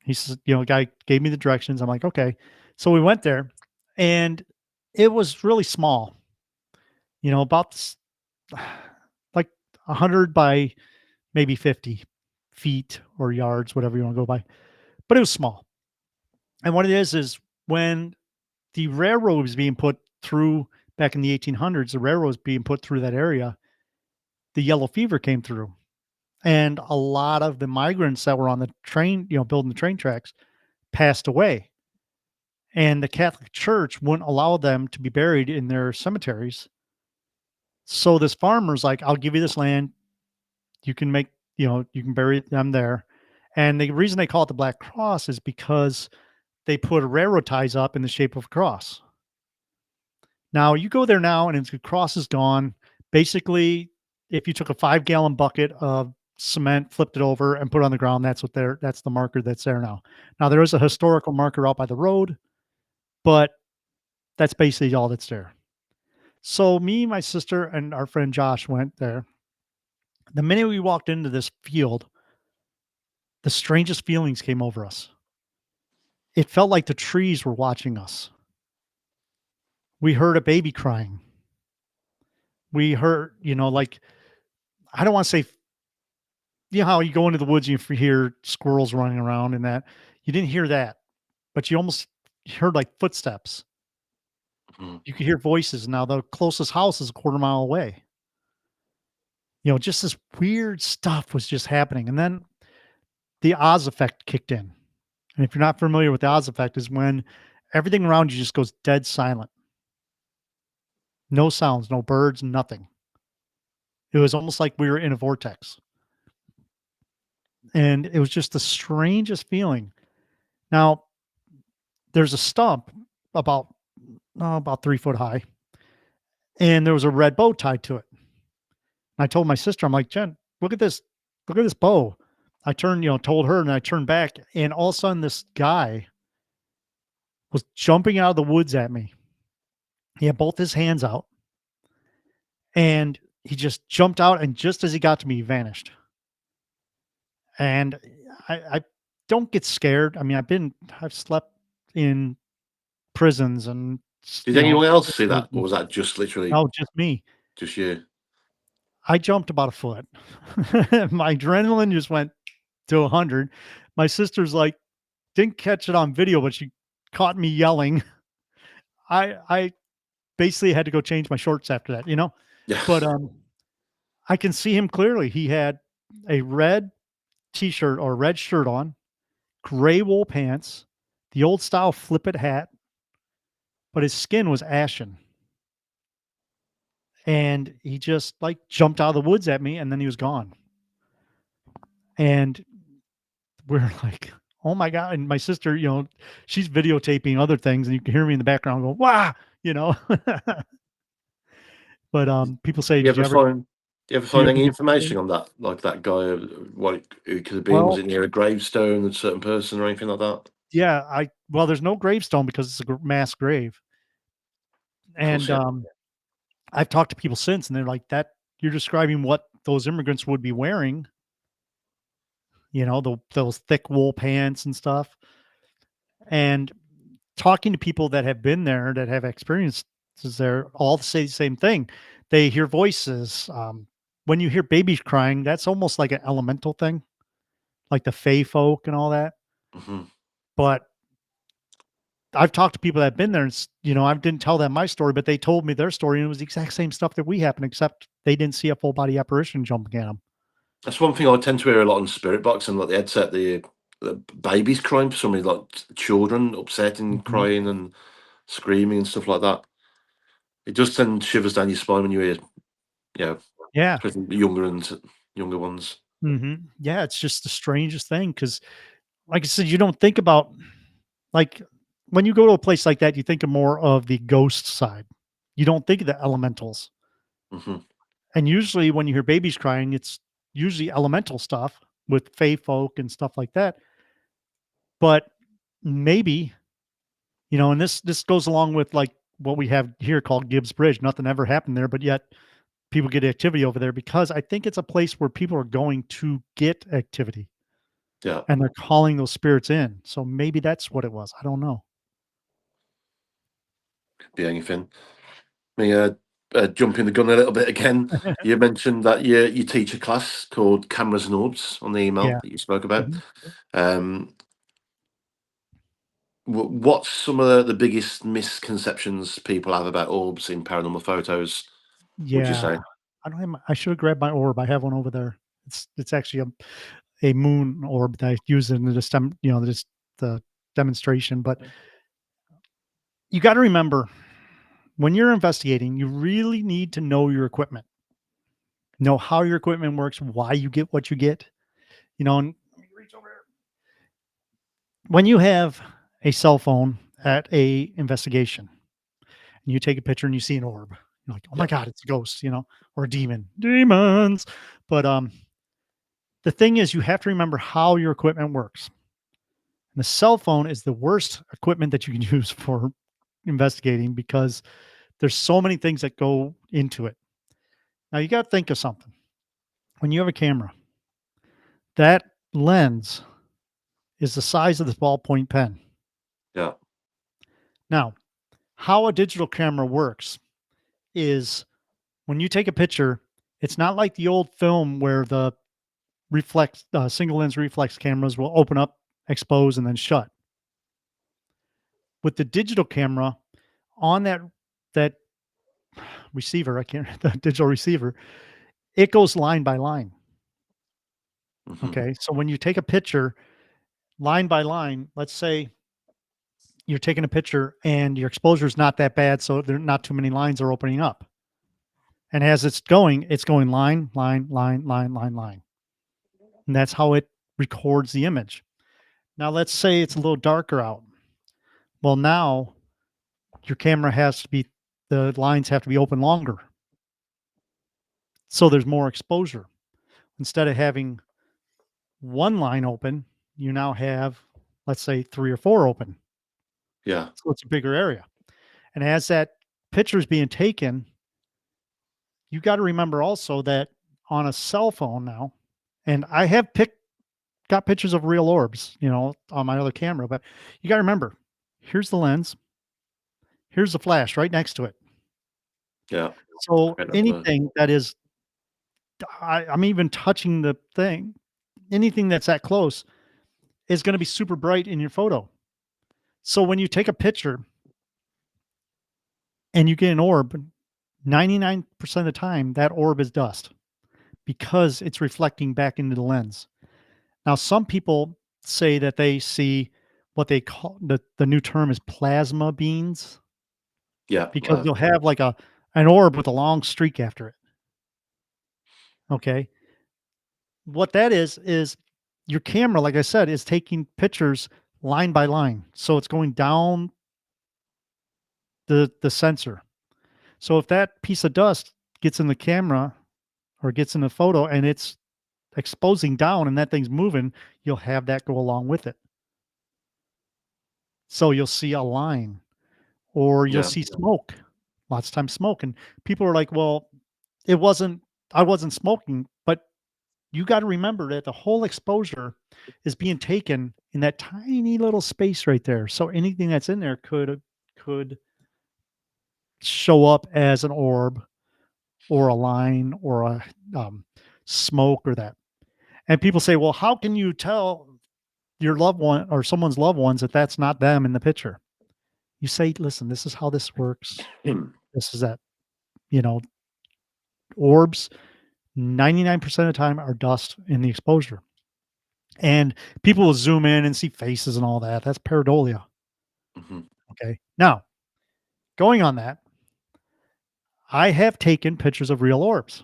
Speaker 2: He says, the guy gave me the directions. I'm like, okay. So we went there and it was really small, about like 100 by maybe 50 feet or yards, whatever you want to go by. But it was small. And what it is when the railroad was being put through back in the 1800s, the railroad was being put through that area, the yellow fever came through. And a lot of the migrants that were on the train, building the train tracks, passed away. And the Catholic Church wouldn't allow them to be buried in their cemeteries. So this farmer's like, I'll give you this land. You can make, you can bury them there. And the reason they call it the Black Cross is because they put railroad ties up in the shape of a cross. Now you go there now and the cross is gone. Basically, if you took a 5-gallon bucket of cement, flipped it over and put it on the ground, that's the marker that's there now. Now there is a historical marker out by the road, but that's basically all that's there. So me, my sister, and our friend Josh went there. The minute we walked into this field, the strangest feelings came over us. It felt like the trees were watching us. We heard a baby crying. We heard, like, I don't want to say, how you go into the woods and you hear squirrels running around and that. You didn't hear that, but you almost heard like footsteps.
Speaker 1: Mhm.
Speaker 2: You could hear voices. Now the closest house is a quarter mile away. Just this weird stuff was just happening. And then the Oz effect kicked in. And if you're not familiar with the Oz effect, is when everything around you just goes dead silent. No sounds, no birds, nothing. It was almost like we were in a vortex. And it was just the strangest feeling. Now, there's a stump about 3 foot high, and there was a red bow tied to it. And I told my sister, I'm like, Jen, look at this bow. I turned, told her, and I turned back, and all of a sudden, this guy was jumping out of the woods at me. He had both his hands out, and he just jumped out, and just as he got to me, he vanished. And I don't get scared. I mean, I've slept in prisons and,
Speaker 1: Did anyone else see
Speaker 2: cemeteries
Speaker 1: that, or
Speaker 2: and
Speaker 1: was that just literally
Speaker 2: no, just me.
Speaker 1: just you?
Speaker 2: I jumped about a foot. My adrenaline just went to 100. My sister's like, didn't catch it on video, but she caught me yelling. I basically had to go change my shorts after that.
Speaker 1: Yeah.
Speaker 2: But I can see him clearly. He had a red t-shirt or red shirt on, gray wool pants, the old style flip it hat, but his skin was ashen. And he just like jumped out of the woods at me and then he was gone. And we're like, oh my God. And my sister, she's videotaping other things and you can hear me in the background go, wow, you know. But people say,
Speaker 1: You
Speaker 2: did you
Speaker 1: ever
Speaker 2: ever
Speaker 1: find you ever
Speaker 2: do you
Speaker 1: find
Speaker 2: ever
Speaker 1: any
Speaker 2: get
Speaker 1: information on that? Like that guy, what it could have been? Was
Speaker 2: well,
Speaker 1: it near a gravestone, a certain person, or anything like that?
Speaker 2: yeah, there's no gravestone because it's a mass grave.
Speaker 1: Of course,
Speaker 2: And
Speaker 1: yeah.
Speaker 2: I've talked to people since and they're like that you're describing what those immigrants would be wearing, those thick wool pants and stuff. And talking to people that have been there, that have experiences there, all say the same thing. They hear voices. When you hear babies crying, that's almost like an elemental thing, like the Fey folk and all that.
Speaker 1: Hmm.
Speaker 2: But I've talked to people that have been there, and I didn't tell them my story, but they told me their story, and it was the exact same stuff that we happened, except they didn't see a full body apparition jumping at them.
Speaker 1: That's one thing I tend to hear a lot on Spirit Box and like the headset. The babies crying for some reason, like children upset and
Speaker 2: Mhm.
Speaker 1: crying and screaming and stuff like that. It does send shivers down your spine when you hear,
Speaker 2: Yeah.
Speaker 1: especially the younger ones.
Speaker 2: Yeah. It's just the strangest thing because, like I said, you don't think about like when you go to a place like that, you think of more of the ghost side. You don't think of the elementals.
Speaker 1: Hmm.
Speaker 2: And usually when you hear babies crying, it's usually elemental stuff with fae folk and stuff like that. But maybe, and this goes along with like what we have here called Gibbs Bridge. Nothing ever happened there, but yet people get activity over there because I think it's a place where people are going to get activity
Speaker 1: Yeah.
Speaker 2: and they're calling those spirits in. So maybe that's what it was. I don't know.
Speaker 1: Be anything. Me jumping the gun a little bit again. You mentioned that you teach a class called Cameras and Orbs on the email
Speaker 2: Yeah.
Speaker 1: that you spoke about.
Speaker 2: Mhm.
Speaker 1: Um, what's some of the biggest misconceptions people have about orbs in paranormal photos? Would you
Speaker 2: Yeah.
Speaker 1: say?
Speaker 2: I don't have I should have grabbed my orb. I have one over there. It's actually a moon orb that I use in the demonstration. But you got to remember when you're investigating, you really need to know your equipment, know how your equipment works, why you get what you get. And when you have a cell phone at a investigation and you take a picture and you see an orb, you're like, oh my
Speaker 1: Yeah.
Speaker 2: God, it's a ghost, or a demon. Demons. But the thing is, you have to remember how your equipment works. And the cell phone is the worst equipment that you can use for investigating because there's so many things that go into it. Now you got to think of something. When you have a camera, that lens is the size of this ballpoint pen.
Speaker 1: Yeah.
Speaker 2: Now, how a digital camera works is when you take a picture, it's not like the old film where the single lens reflex cameras will open up, expose, and then shut. With the digital camera on that receiver, I can't the digital receiver, it goes line by line.
Speaker 1: Hmm.
Speaker 2: Okay. So when you take a picture line by line, let's say you're taking a picture and your exposure is not that bad, so there not too many lines are opening up. And as it's going line, line, line, line, line, line. And that's how it records the image. Now let's say it's a little darker out. Well, now your camera has to be the lines have to be open longer. So there's more exposure. Instead of having one line open, you now have, let's say, three or four open.
Speaker 1: Yeah.
Speaker 2: So it's a bigger area. And as that picture is being taken, you got to remember also that on a cell phone now, and I have got pictures of real orbs, on my other camera, but you got to remember, here's the lens, here's the flash right next to it.
Speaker 1: Yeah.
Speaker 2: So
Speaker 1: Right up there.
Speaker 2: anything that is, I'm even touching the thing, anything that's that close is going to be super bright in your photo. So when you take a picture and you get an orb, 99% of the time, that orb is dust because it's reflecting back into the lens. Now, some people say that they see what they call the new term is plasma beams
Speaker 1: Yeah.
Speaker 2: because they'll have like an orb with a long streak after it. Okay. What that is your camera, like I said, is taking pictures line by line. So it's going down the sensor. So if that piece of dust gets in the camera or gets in the photo and it's exposing down and that thing's moving, you'll have that go along with it. So you'll see a line or you'll
Speaker 1: Yeah.
Speaker 2: see smoke. Lots of times smoke. And people are like, well, it wasn't, I wasn't smoking, but you got to remember that the whole exposure is being taken in that tiny little space right there. So anything that's in there could show up as an orb or a line or a smoke or that. And people say, well, how can you tell your loved one or someone's loved ones that that's not them in the picture? You say, listen, this is how this works. This is that, you know, orbs 99% of the time are dust in the exposure. And people will zoom in and see faces and all that. That's pareidolia.
Speaker 1: Hmm.
Speaker 2: Okay. Now, going on that, I have taken pictures of real orbs.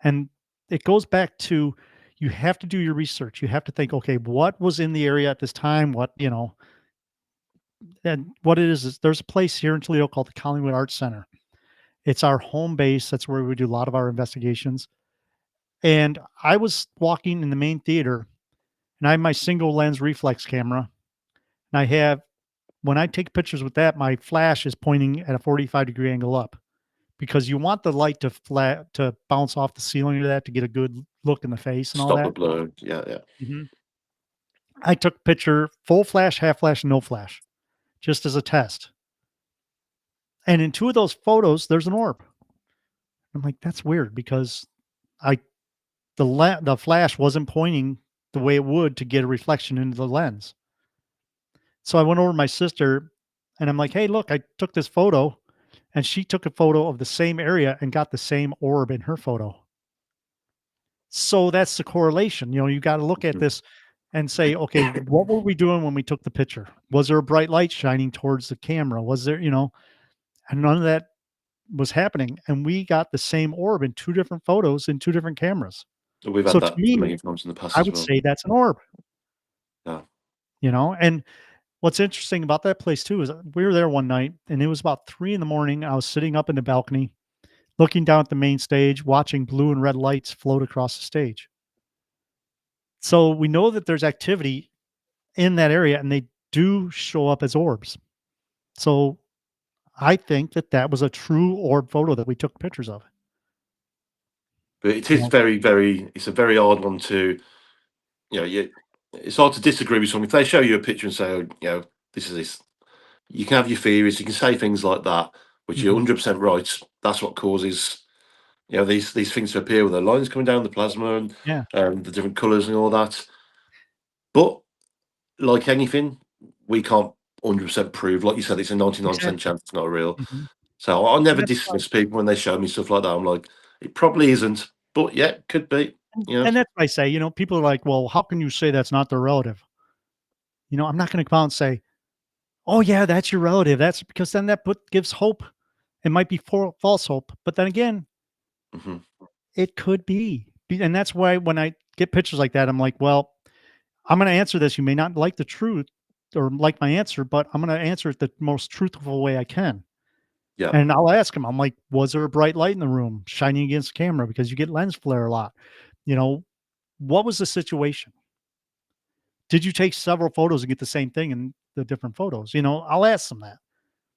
Speaker 2: And it goes back to you have to do your research. You have to think, okay, what was in the area at this time? What, And what it is there's a place here in Toledo called the Collingwood Arts Center. It's our home base. That's where we do a lot of our investigations. And I was walking in the main theater, and I have my single lens reflex camera. And I have, when I take pictures with that, my flash is pointing at a 45-degree angle up because you want the light to bounce off the ceiling of that to get a good look in the face and all
Speaker 1: Stop the
Speaker 2: that.
Speaker 1: blur. Yeah, yeah.
Speaker 2: Mhm. I took a picture, full flash, half flash, no flash, just as a test. And in two of those photos, there's an orb. I'm like, that's weird because I the flash wasn't pointing the way it would to get a reflection into the lens. So I went over to my sister and I'm like, "Hey, look, I took this photo." And she took a photo of the same area and got the same orb in her photo. So that's the correlation. You got to look at
Speaker 1: Mhm.
Speaker 2: this and say, okay, what were we doing when we took the picture? Was there a bright light shining towards the camera? Was there, and none of that was happening. And we got the same orb in two different photos in two different cameras.
Speaker 1: We've
Speaker 2: So
Speaker 1: had
Speaker 2: to
Speaker 1: that
Speaker 2: me,
Speaker 1: many times in the past
Speaker 2: I
Speaker 1: as
Speaker 2: would
Speaker 1: well.
Speaker 2: say that's an orb,
Speaker 1: Yeah.
Speaker 2: and what's interesting about that place too is we were there one night and it was about 3 in the morning. I was sitting up in the balcony looking down at the main stage, watching blue and red lights float across the stage. So we know that there's activity in that area and they do show up as orbs. So I think that that was a true orb photo that we took pictures of.
Speaker 1: But it
Speaker 2: You
Speaker 1: is
Speaker 2: know?
Speaker 1: very, very. It's a very hard one to. It's hard to disagree with someone if they show you a picture and say, oh, this is this. You can have your theories. You can say things like that, which you're
Speaker 2: Mhm.
Speaker 1: 100% right. That's what causes these things to appear with the lines coming down the plasma and
Speaker 2: Yeah,
Speaker 1: the different colours and all that. But like anything, we can't 100% prove. Like you said, it's a 99%
Speaker 2: exactly.
Speaker 1: chance it's not real.
Speaker 2: Mhm.
Speaker 1: So I never
Speaker 2: That's why,
Speaker 1: dismiss people when they show me stuff like that. I'm like, it probably isn't, but yeah, could be.
Speaker 2: and that's why I say, people are like, well, how can you say that's not their relative? I'm not going to come out and say, oh yeah, that's your relative. That's because then that gives hope. It might be false hope, but then again,
Speaker 1: Hmm.
Speaker 2: it could be. And that's why when I get pictures like that, I'm like, well, I'm going to answer this. You may not like the truth or like my answer, but I'm going to answer it the most truthful way I can.
Speaker 1: Yeah,
Speaker 2: And I'll ask him, I'm like, was there a bright light in the room shining against the camera? Because you get lens flare a lot. You know, what was the situation? Did you take several photos and get the same thing in the different photos? I'll ask them that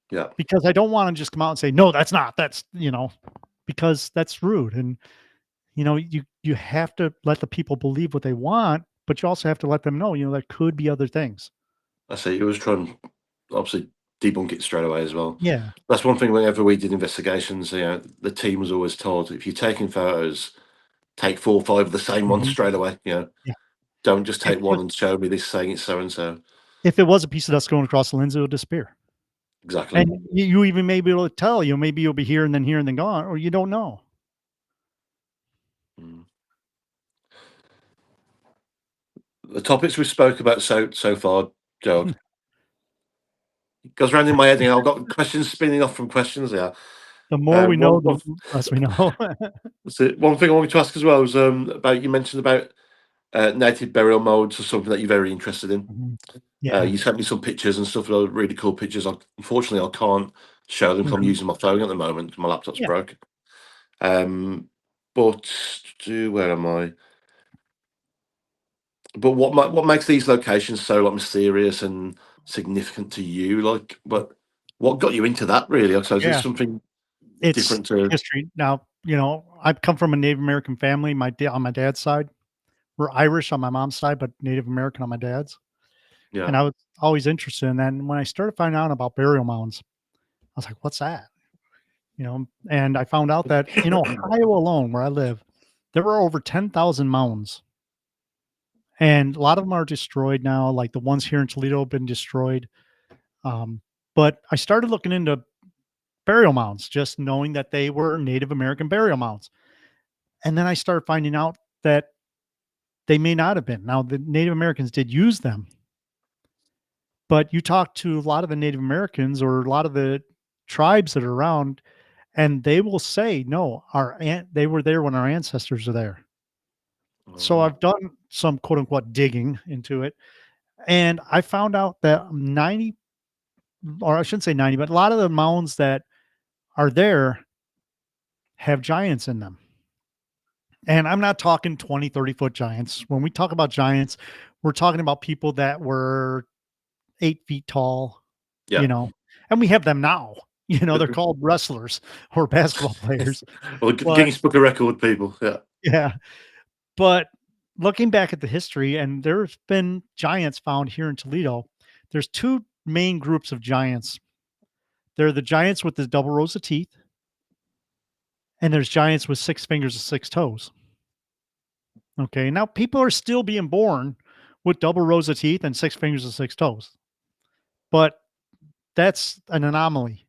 Speaker 1: yeah.
Speaker 2: because I don't want to just come out and say, no, that's not. Because that's rude. And you have to let the people believe what they want, but you also have to let them know, there could be other things.
Speaker 1: I see. He was trying, obviously, debunk it straight away as well.
Speaker 2: Yeah.
Speaker 1: That's one thing. Whenever we did investigations, the team was always told if you're taking photos, take 4 or 5 of the same ones
Speaker 2: Mhm.
Speaker 1: straight away.
Speaker 2: Yeah.
Speaker 1: Don't just
Speaker 2: If
Speaker 1: take
Speaker 2: it
Speaker 1: one
Speaker 2: was
Speaker 1: and show me this saying it's so and so.
Speaker 2: if it was a piece of dust going across the lens, it would disappear.
Speaker 1: Exactly.
Speaker 2: And you even may be able to tell, maybe you'll be here and then gone, or you don't know.
Speaker 1: Mm. The topics we spoke about so far, Joe, it goes round in my head. I've got questions spinning off from questions here.
Speaker 2: The more we
Speaker 1: One,
Speaker 2: know,
Speaker 1: one,
Speaker 2: the less we know.
Speaker 1: that's it. One thing I wanted to ask as well was about you mentioned about native burial modes or something that you're very interested in.
Speaker 2: Mhm. Yeah.
Speaker 1: You sent me some pictures and stuff, really cool pictures. Unfortunately, I can't show them because I'm
Speaker 2: Mhm.
Speaker 1: using my phone at the moment. My laptop's
Speaker 2: Yeah.
Speaker 1: broke. Um, but where am I? But what makes these locations so like mysterious and significant to you? Like, what got you into that? Really, I suppose it's
Speaker 2: Yeah.
Speaker 1: something
Speaker 2: It's
Speaker 1: different to
Speaker 2: history. Now, I've come from a Native American family, on my dad's side. We're Irish on my mom's side, but Native American on my dad's.
Speaker 1: yeah.
Speaker 2: And I was always interested in that. And when I started finding out about burial mounds, I was like, what's that? And I found out that in Ohio alone, where I live, there were over 10,000 mounds. And a lot of them are destroyed now. Like the ones here in Toledo have been destroyed. Um, but I started looking into burial mounds, just knowing that they were Native American burial mounds. And then I started finding out that they may not have been. Now, the Native Americans did use them, but you talk to a lot of the Native Americans or a lot of the tribes that are around, and they will say, no, they were there when our ancestors are there. So
Speaker 1: Oh,
Speaker 2: I've done some quote unquote digging into it, and I found out that or I shouldn't say 90, but a lot of the mounds that are there have giants in them. And I'm not talking 20, 30-foot giants. When we talk about giants, we're talking about people that were 8 feet tall,
Speaker 1: Yeah.
Speaker 2: and we have them now. They're called wrestlers or basketball players.
Speaker 1: Well,
Speaker 2: But
Speaker 1: Guinness Book of Record people. Yeah.
Speaker 2: yeah, but looking back at the history, and there's been giants found here in Toledo. There's two main groups of giants. There are the giants with the double rows of teeth, and there's giants with 6 fingers and 6 toes. Okay, now people are still being born with double rows of teeth and 6 fingers and 6 toes, but that's an anomaly.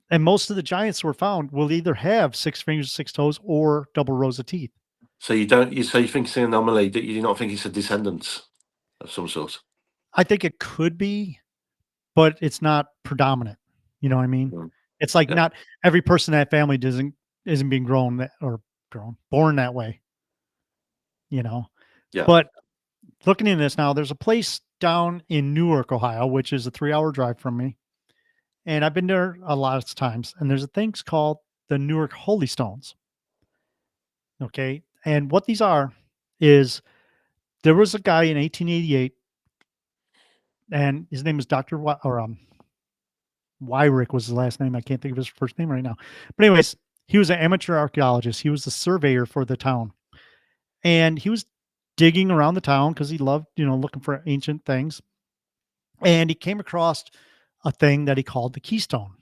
Speaker 2: And most of the giants that were found will either have 6 fingers, 6 toes, or double rows of teeth.
Speaker 1: So you don't. So you think it's an anomaly that you do not think it's a descendants of some sort.
Speaker 2: I think it could be, but it's not predominant. You know what I mean?
Speaker 1: Mm.
Speaker 2: It's like
Speaker 1: Yeah.
Speaker 2: not every person in that family isn't being born that way.
Speaker 1: Yeah.
Speaker 2: But looking into this now, there's a place down in Newark, Ohio, which is a 3-hour drive from me. And I've been there a lot of times. And there's a thing called the Newark Holy Stones. Okay. And what these are is there was a guy in 1888, and his name is Dr. Wyrick was his last name. I can't think of his first name right now. But anyways, he was an amateur archaeologist. He was the surveyor for the town. And he was digging around the town because he loved, looking for ancient things. And he came across a thing that he called the Keystone.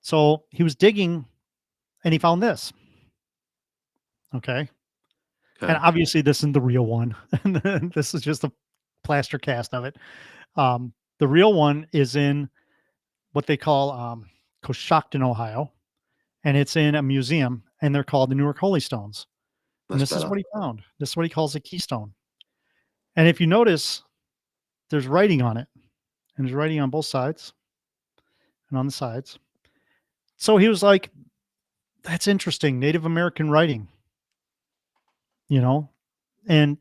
Speaker 2: So he was digging and he found this. Okay. And
Speaker 1: Okay.
Speaker 2: obviously this isn't the real one. This is just a plaster cast of it. The real one is in what they call Coshocton, Ohio. And it's in a museum, and they're called the Newark Holy Stones. And
Speaker 1: That's
Speaker 2: this is
Speaker 1: better.
Speaker 2: what he found. This is what he calls a keystone. And if you notice, there's writing on it, and there's writing on both sides and on the sides. So he was like, that's interesting. Native American writing, you know? And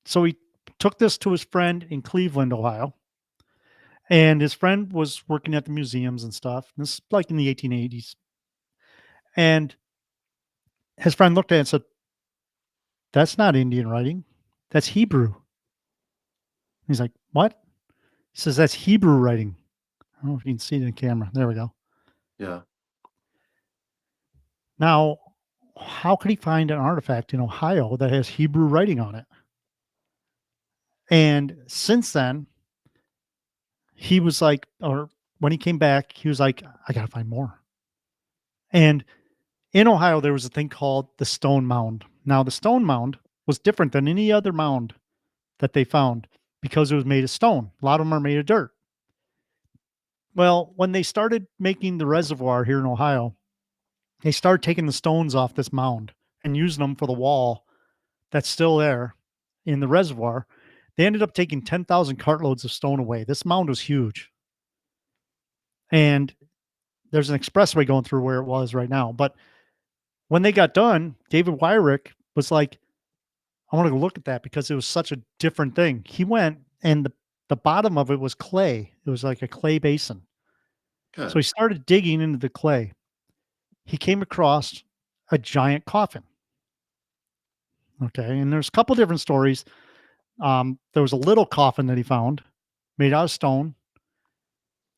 Speaker 2: so he took this to his friend in Cleveland, Ohio. And his friend was working at the museums and stuff. This is like in the 1880s. And his friend looked at it and said, that's not Indian writing. That's Hebrew. He's like, what? He says, that's Hebrew writing. I don't know if you can see it in the camera. There we go.
Speaker 1: Yeah.
Speaker 2: Now, how could he find an artifact in Ohio that has Hebrew writing on it? And since then, he was like, or when he came back, he was like, I got to find more. And in Ohio, there was a thing called the Stone Mound. Now, the Stone Mound was different than any other mound that they found because it was made of stone. A lot of them are made of dirt. Well, when they started making the reservoir here in Ohio, they started taking the stones off this mound and using them for the wall that's still there in the reservoir. They ended up taking 10,000 cartloads of stone away. This mound was huge. And there's an expressway going through where it was right now. But when they got done, David Wyrick was like, I want to go look at that because it was such a different thing. He went and the bottom of it was clay. It was like a clay basin.
Speaker 1: Okay.
Speaker 2: So he started digging into the clay. He came across a giant coffin. Okay. And there's a couple different stories. There was a little coffin that he found made out of stone.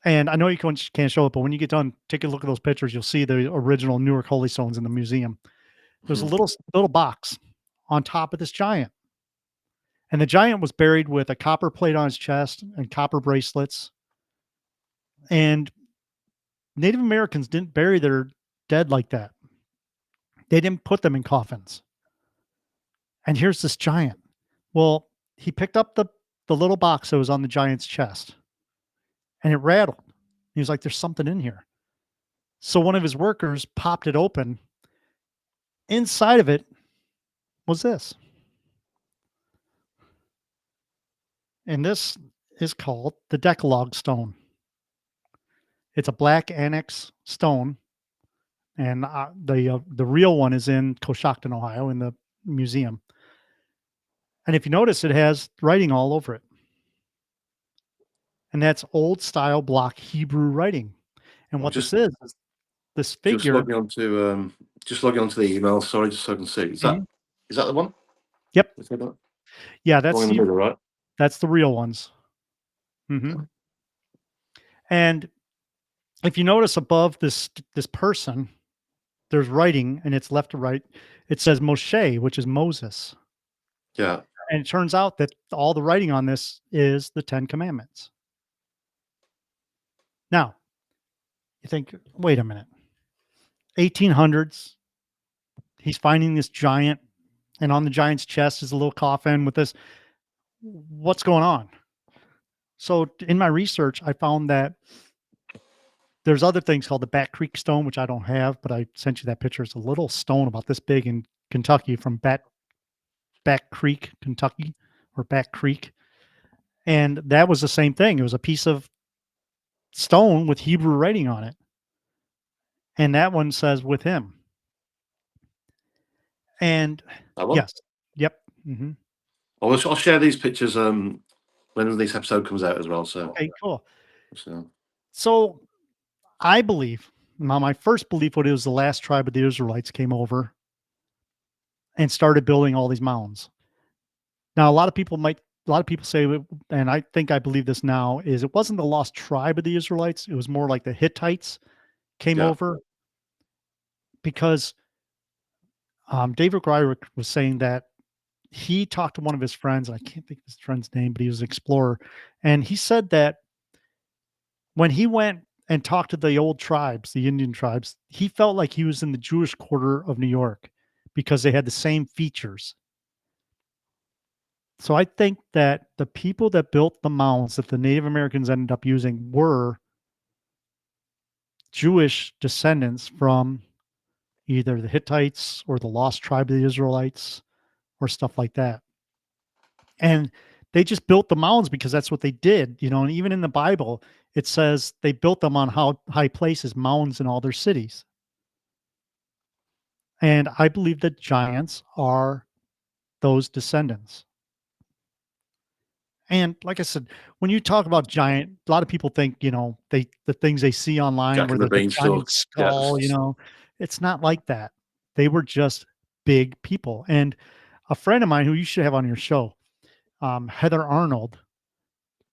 Speaker 2: And I know you can't show it, but when you get done, take a look at those pictures. You'll see the original Newark Holy Stones in the museum. There's a
Speaker 1: Mhm.
Speaker 2: little box on top of this giant. And the giant was buried with a copper plate on his chest and copper bracelets. And Native Americans didn't bury their dead like that. They didn't put them in coffins. And here's this giant. Well, he picked up the little box that was on the giant's chest and it rattled. He was like, there's something in here. So one of his workers popped it open. Inside of it was this. And this is called the Decalogue Stone. It's a black annex stone. And the real one is in Coshocton, Ohio, in the museum. And if you notice, it has writing all over it. and that's old style block Hebrew writing. And
Speaker 1: I'm
Speaker 2: what this is this
Speaker 1: just
Speaker 2: figure.
Speaker 1: logging onto the email. Sorry, just so I can see.
Speaker 2: Mhm.
Speaker 1: Is that the one?
Speaker 2: Yep.
Speaker 1: Is that the
Speaker 2: Yeah,
Speaker 1: one in the middle, right?
Speaker 2: that's the real ones.
Speaker 1: Okay.
Speaker 2: And if you notice above this person, there's writing, and it's left to right. It says Moshe, which is Moses.
Speaker 1: Yeah.
Speaker 2: And it turns out that all the writing on this is the 10 commandments. Now, you think, wait a minute. 1800s, he's finding this giant, and on the giant's chest is a little coffin with this. What's going on? So in my research, I found that there's other things called the Back Creek stone, which I don't have, but I sent you that picture. It's a little stone about this big in Kentucky from Back Creek, Kentucky, or Back Creek. And that was the same thing. It was a piece of stone with Hebrew writing on it. And that one says with him. And
Speaker 1: That one.
Speaker 2: yes, yep. Hmm.
Speaker 1: I'll share these pictures when this episode comes out as well.
Speaker 2: Okay, cool.
Speaker 1: So
Speaker 2: So I believe, now my first belief was it was the last tribe of the Israelites came over and started building all these mounds. Now, a lot of people say, and I think I believe this now, is it wasn't the lost tribe of the Israelites. It was more like the Hittites came
Speaker 1: yeah,
Speaker 2: over because David Greirick was saying that he talked to one of his friends. I can't think of his friend's name, but he was an explorer. And he said that when he went and talked to the old tribes, the Indian tribes, he felt like he was in the Jewish quarter of New York because they had the same features. So I think that the people that built the mounds that the Native Americans ended up using were Jewish descendants from either the Hittites or the lost tribe of the Israelites or stuff like that. And they just built the mounds because that's what they did, and even in the Bible, it says they built them on high places, mounds in all their cities. And I believe that giants are those descendants. And like I said, when you talk about giant, a lot of people think, the things they see online
Speaker 1: Jack
Speaker 2: where
Speaker 1: and the
Speaker 2: there's a giant
Speaker 1: Beanstalk. Yeah,
Speaker 2: skull, it's not like that. They were just big people. And a friend of mine who you should have on your show, Heather Arnold,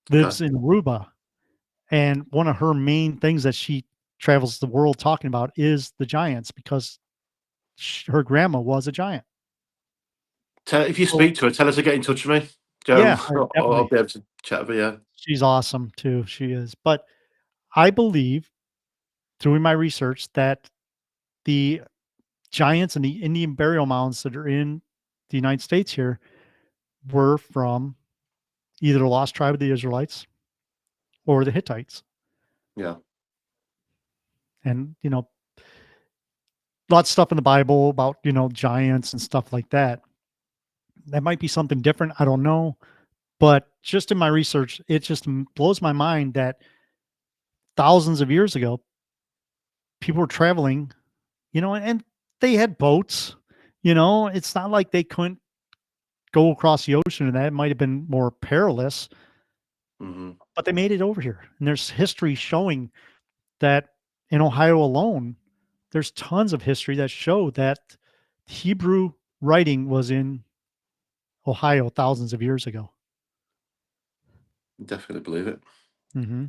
Speaker 1: okay.
Speaker 2: lives in Aruba. And one of her main things that she travels the world talking about is the giants because her grandma was a giant.
Speaker 1: If you
Speaker 2: So,
Speaker 1: speak to her, tell her to get in touch with me.
Speaker 2: yeah,
Speaker 1: I'll
Speaker 2: definitely.
Speaker 1: be able to chat with her. Yeah.
Speaker 2: She's awesome too. She is. But I believe through my research that the giants and the Indian burial mounds that are in the United States here were from either the lost tribe of the Israelites or the Hittites.
Speaker 1: Yeah,
Speaker 2: And, lots of stuff in the Bible about, giants and stuff like that. That might be something different. I don't know. But just in my research, it just blows my mind that thousands of years ago, people were traveling, and they had boats. It's not like they couldn't go across the ocean, and that might have been more perilous,
Speaker 1: hmm
Speaker 2: but they made it over here. And there's history showing that in Ohio alone, there's tons of history that show that Hebrew writing was in Ohio thousands of years ago.
Speaker 1: definitely believe it.
Speaker 2: Hmm.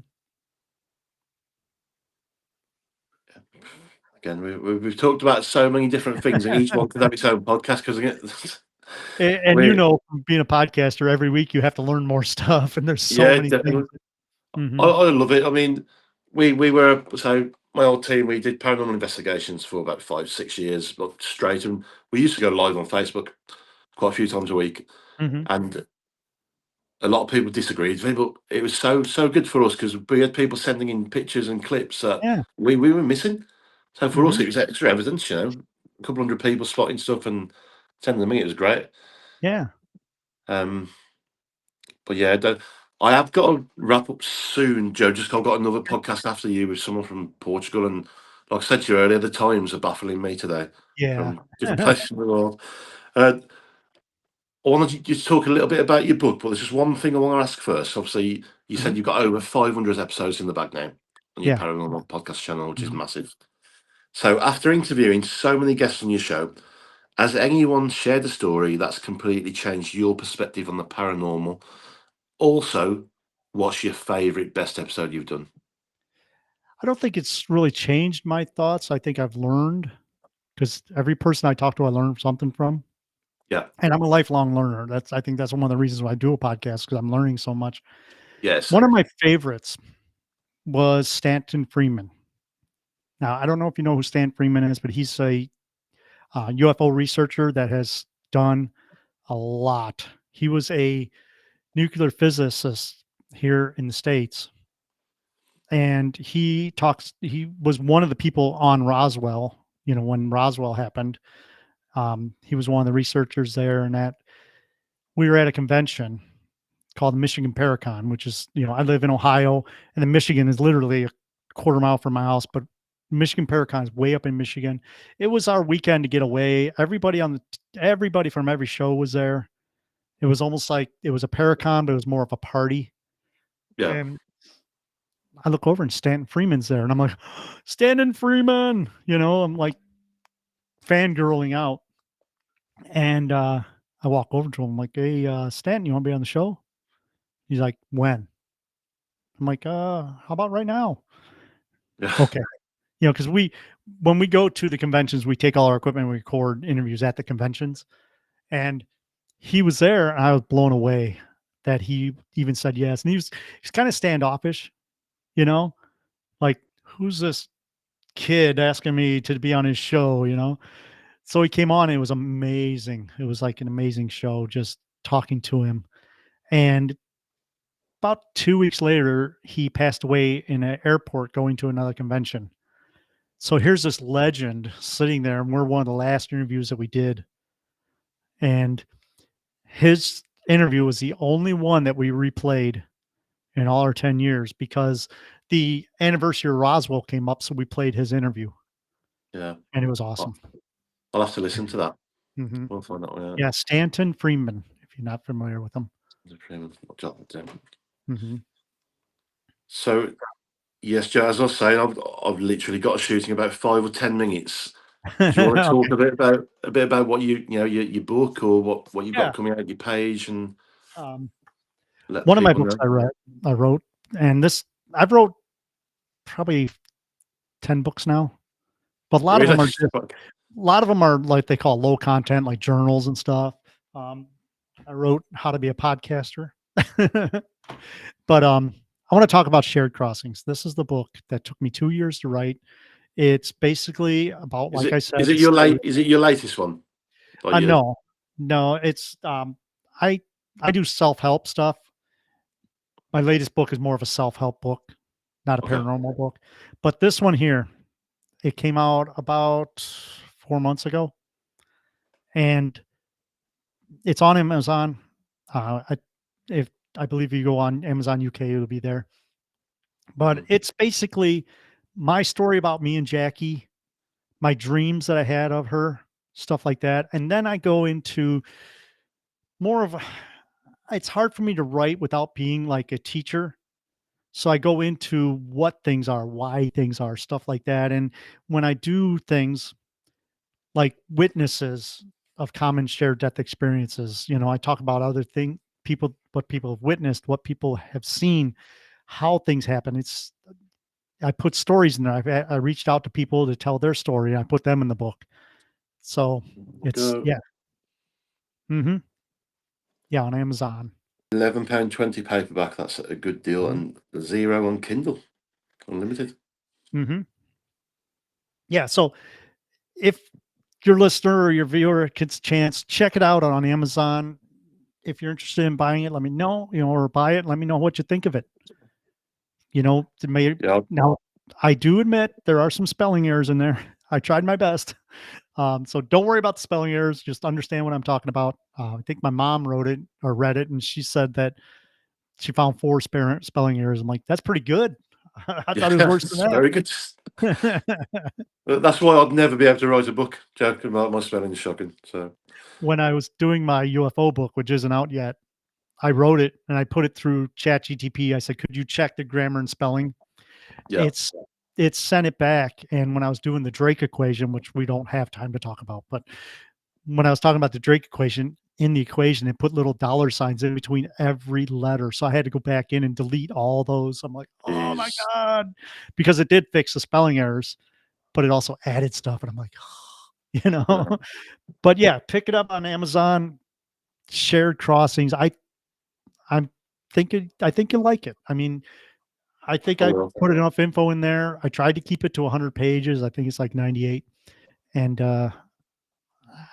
Speaker 1: Again, we've talked about so many different things, and each one could have its own podcast because
Speaker 2: And
Speaker 1: we
Speaker 2: from being a podcaster, every week you have to learn more stuff, and there's so
Speaker 1: yeah,
Speaker 2: many things.
Speaker 1: definitely.
Speaker 2: Hmm.
Speaker 1: I love it. I mean, we were so my old team. We did paranormal investigations for about 5-6 years, like, straight, and we used to go live on Facebook quite a few times a week,
Speaker 2: Hmm.
Speaker 1: and a lot of people disagreed with me, but it was so good for us because we had people sending in pictures and clips that
Speaker 2: Yeah.
Speaker 1: we were missing. So for us,
Speaker 2: Hmm.
Speaker 1: it was extra evidence. A couple hundred people spotting stuff and sending them in. It was great.
Speaker 2: Yeah.
Speaker 1: Um, but yeah, I have got to wrap up soon, Joe. Just I've got another podcast after you with someone from Portugal, and like I said to you earlier, the times are baffling me today
Speaker 2: Yeah.
Speaker 1: from different places in the world. Uh, I want to just talk a little bit about your book, but there's just one thing I want to ask first. Obviously, you
Speaker 2: Mhm.
Speaker 1: said you've got over 500 episodes in the bag now on your
Speaker 2: Yeah.
Speaker 1: Paranormal Podcast channel, which is
Speaker 2: Mhm.
Speaker 1: massive. So, after interviewing so many guests on your show, has anyone shared a story that's completely changed your perspective on the paranormal? Also, what's your favorite, best episode you've done?
Speaker 2: I don't think it's really changed my thoughts. I think I've learned because every person I talk to, I learn something from.
Speaker 1: Yeah.
Speaker 2: And I'm a lifelong learner. I think that's one of the reasons why I do a podcast because I'm learning so much.
Speaker 1: Yeah.
Speaker 2: One of
Speaker 1: Same.
Speaker 2: my favorites was Stanton Freeman. Now, I don't know if you know who Stan Freeman is, but he's a UFO researcher that has done a lot. He was a nuclear physicist here in the States. And he was one of the people on Roswell, when Roswell happened. He was one of the researchers there, and that we were at a convention called the Michigan Paracon, which is, I live in Ohio, and then Michigan is literally a quarter mile from my house, but Michigan Paracon is way up in Michigan. It was our weekend to get away. Everybody from every show was there. It was almost like it was a Paracon, but it was more of a party.
Speaker 1: Yeah.
Speaker 2: And I look over and Stanton Freeman's there, and I'm like, Stanton Freeman, I'm like fangirling out. And I walk over to him, I'm like, hey, Stanton, you want to be on the show? He's like, when? I'm like, how about right now?
Speaker 1: Yeah.
Speaker 2: Okay. Because when we go to the conventions, we take all our equipment and we record interviews at the conventions. And he was there, and I was blown away that he even said yes. And he's kind of standoffish, you know, like, who's this kid asking me to be on his show? So he came on, and it was amazing. It was like an amazing show, just talking to him. And about 2 weeks later, he passed away in an airport going to another convention. So here's this legend sitting there, and we're one of the last interviews that we did. And his interview was the only one that we replayed in all our 10 years because the anniversary of Roswell came up. So we played his interview,
Speaker 1: Yeah.
Speaker 2: and it was
Speaker 1: I'll
Speaker 2: awesome.
Speaker 1: I'll have to listen to that.
Speaker 2: Hmm.
Speaker 1: We'll find that one out.
Speaker 2: Yeah. Stanton Freeman, if you're not familiar with him.
Speaker 1: I'll jot that down.
Speaker 2: Hmm.
Speaker 1: So, yes, Joe, as I was saying, I've literally got a shooting about 5 or 10 minutes. Do you want to talk
Speaker 2: Okay.
Speaker 1: a bit about what your book or what you've
Speaker 2: Yeah.
Speaker 1: got coming out your page and
Speaker 2: Um,
Speaker 1: let
Speaker 2: one of my
Speaker 1: people
Speaker 2: books
Speaker 1: know?
Speaker 2: I wrote, and I've wrote probably 10 books now, but a lot of them
Speaker 1: Really?
Speaker 2: are just, a lot of them are like they call low content, like journals and stuff. Um, I wrote How to Be a Podcaster, but I want to talk about Shared Crossings. This is the book that took me 2 years to write. It's basically about,
Speaker 1: Is
Speaker 2: like I
Speaker 1: it
Speaker 2: said,
Speaker 1: is it
Speaker 2: the
Speaker 1: your
Speaker 2: story.
Speaker 1: latest one? Like you?
Speaker 2: No, no, it's I I do self help stuff. My latest book is more of a self help book, not a
Speaker 1: Okay.
Speaker 2: paranormal book. But this one here, it came out about 4 months ago, and it's on Amazon. I if I believe you go on Amazon UK, it'll be there. But
Speaker 1: Mhm.
Speaker 2: it's basically my story about me and Jackie, my dreams that I had of her, stuff like that. And then I go into more of a, it's hard for me to write without being like a teacher. So I go into what things are, why things are, stuff like that. And when I do things like witnesses of common shared death experiences, I talk about other things, people, what people have witnessed, what people have seen, how things happen. I put stories in there. I reached out to people to tell their story, and I put them in the book. So it's,
Speaker 1: Go
Speaker 2: yeah. Hmm. Yeah, on Amazon.
Speaker 1: £11.20 paperback. That's a good deal,
Speaker 2: Hmm.
Speaker 1: and zero on Kindle Unlimited.
Speaker 2: Hmm. Yeah. So if your listener or your viewer gets a chance, check it out on Amazon. If you're interested in buying it, let me know, or buy it. Let me know what you think of it.
Speaker 1: Yeah,
Speaker 2: Now I do admit there are some spelling errors in there. I tried my best. So don't worry about the spelling errors. Just understand what I'm talking about. I think my mom wrote it or read it, and she said that she found four spelling errors. I'm like, that's pretty good. I thought it was worse
Speaker 1: Yes,
Speaker 2: than
Speaker 1: very good.
Speaker 2: that.
Speaker 1: That's why I'd never be able to write a book. Joking about my spelling is shocking. So
Speaker 2: When I was doing my UFO book, which isn't out yet, I wrote it and I put it through ChatGTP. I said, "Could you check the grammar and spelling?"
Speaker 1: yeah,
Speaker 2: It's it sent it back, and when I was doing the Drake equation, which we don't have time to talk about, but when I was talking about the Drake equation, in the equation, it put little dollar signs in between every letter, so I had to go back in and delete all those. I'm like, "Oh my
Speaker 1: is
Speaker 2: god," because it did fix the spelling errors, but it also added stuff, and I'm like, you know?
Speaker 1: yeah.
Speaker 2: But yeah, pick it up on Amazon, Shared Crossings. I think you'll like it. I mean, I think
Speaker 1: I
Speaker 2: I
Speaker 1: will.
Speaker 2: put enough info in there. I tried to keep it to 100 pages. I think it's like 98, and,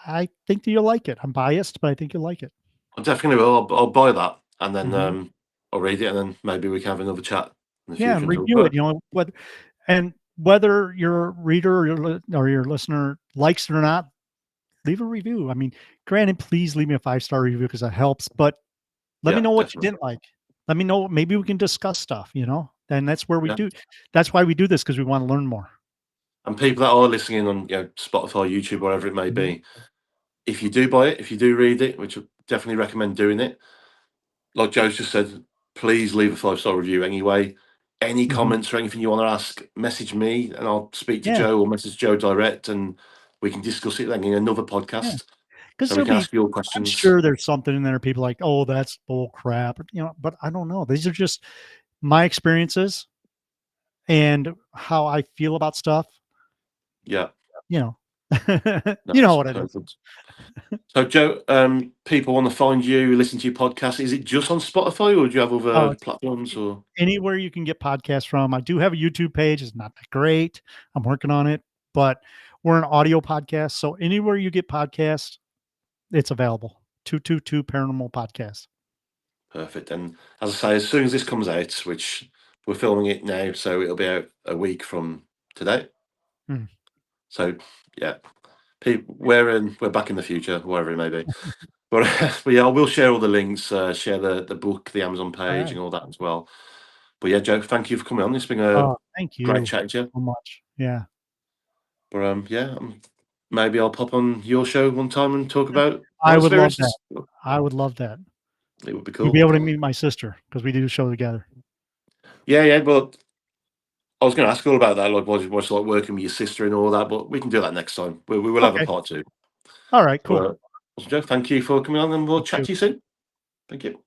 Speaker 2: I think that you'll like it. I'm biased, but I think you'll like it.
Speaker 1: I definitely will. I'll buy that and then
Speaker 2: Mhm.
Speaker 1: I'll read it and then maybe we can have another chat in the
Speaker 2: Yeah,
Speaker 1: future
Speaker 2: and
Speaker 1: and talk
Speaker 2: review
Speaker 1: about
Speaker 2: it,
Speaker 1: it.
Speaker 2: whether your reader or your listener likes it or not, leave a review. I mean, granted, please leave me a 5-star review because that helps, but let me
Speaker 1: Yeah,
Speaker 2: know what you
Speaker 1: definitely.
Speaker 2: didn't like. Let me know, maybe we can discuss stuff, and
Speaker 1: Yeah.
Speaker 2: that's why we do this, because we wanna learn more.
Speaker 1: And people that are listening on Spotify, YouTube, whatever it may
Speaker 2: Mhm.
Speaker 1: be, if you do buy it, if you do read it, which I definitely recommend doing it, like Joe's just said, please leave a 5-star review anyway. Any
Speaker 2: Mhm.
Speaker 1: comments or anything you want to ask, message me and I'll speak to
Speaker 2: Yeah,
Speaker 1: Joe or message Joe direct and we can discuss it then in another
Speaker 2: yeah.
Speaker 1: podcast.
Speaker 2: Because
Speaker 1: So we
Speaker 2: there'll
Speaker 1: can
Speaker 2: be
Speaker 1: ask your
Speaker 2: I'm
Speaker 1: questions.
Speaker 2: sure there's something in there people are like, "Oh, that's bull crap," but I don't know. These are just my experiences and how I feel about stuff,
Speaker 1: Yeah,
Speaker 2: you know.
Speaker 1: no,
Speaker 2: You know
Speaker 1: that's
Speaker 2: what it is.
Speaker 1: perfect. So Joe, people want to find you, listen to your podcast. Is it just on Spotify or do you have
Speaker 2: Oh,
Speaker 1: other
Speaker 2: it's
Speaker 1: platforms or
Speaker 2: anywhere you can get podcasts from. I do have a YouTube page. It's not that great. I'm working on it, but we're an audio podcast, so anywhere you get podcasts, it's available. 222 Paranormal Podcast.
Speaker 1: perfect? And as I say, as soon as this comes out, which we're filming it now, so it'll be out a week from today.
Speaker 2: Mm.
Speaker 1: So yeah, we're back in the future, wherever it may be. But, but yeah, I will share all the links, share the book, the Amazon
Speaker 2: All
Speaker 1: page,
Speaker 2: right.
Speaker 1: and all that as well. But yeah, Joe, thank you for coming on. It's been a
Speaker 2: Oh, thank
Speaker 1: great
Speaker 2: you
Speaker 1: chatting to you.
Speaker 2: so much. Yeah.
Speaker 1: But yeah, maybe I'll pop on your show one time and talk about my
Speaker 2: I would love that.
Speaker 1: experiences.
Speaker 2: I would love that.
Speaker 1: It would be
Speaker 2: You'll be
Speaker 1: cool.
Speaker 2: able to meet my sister because we do a show together.
Speaker 1: Yeah, yeah. But I was going to ask all about that, like what's it like working with your sister and all that. But we can do that next time. We will have a
Speaker 2: Okay.
Speaker 1: part two.
Speaker 2: All right, cool.
Speaker 1: But Joe, thank you for coming on, and we'll
Speaker 2: Thank
Speaker 1: chat
Speaker 2: you.
Speaker 1: to you soon. Thank you.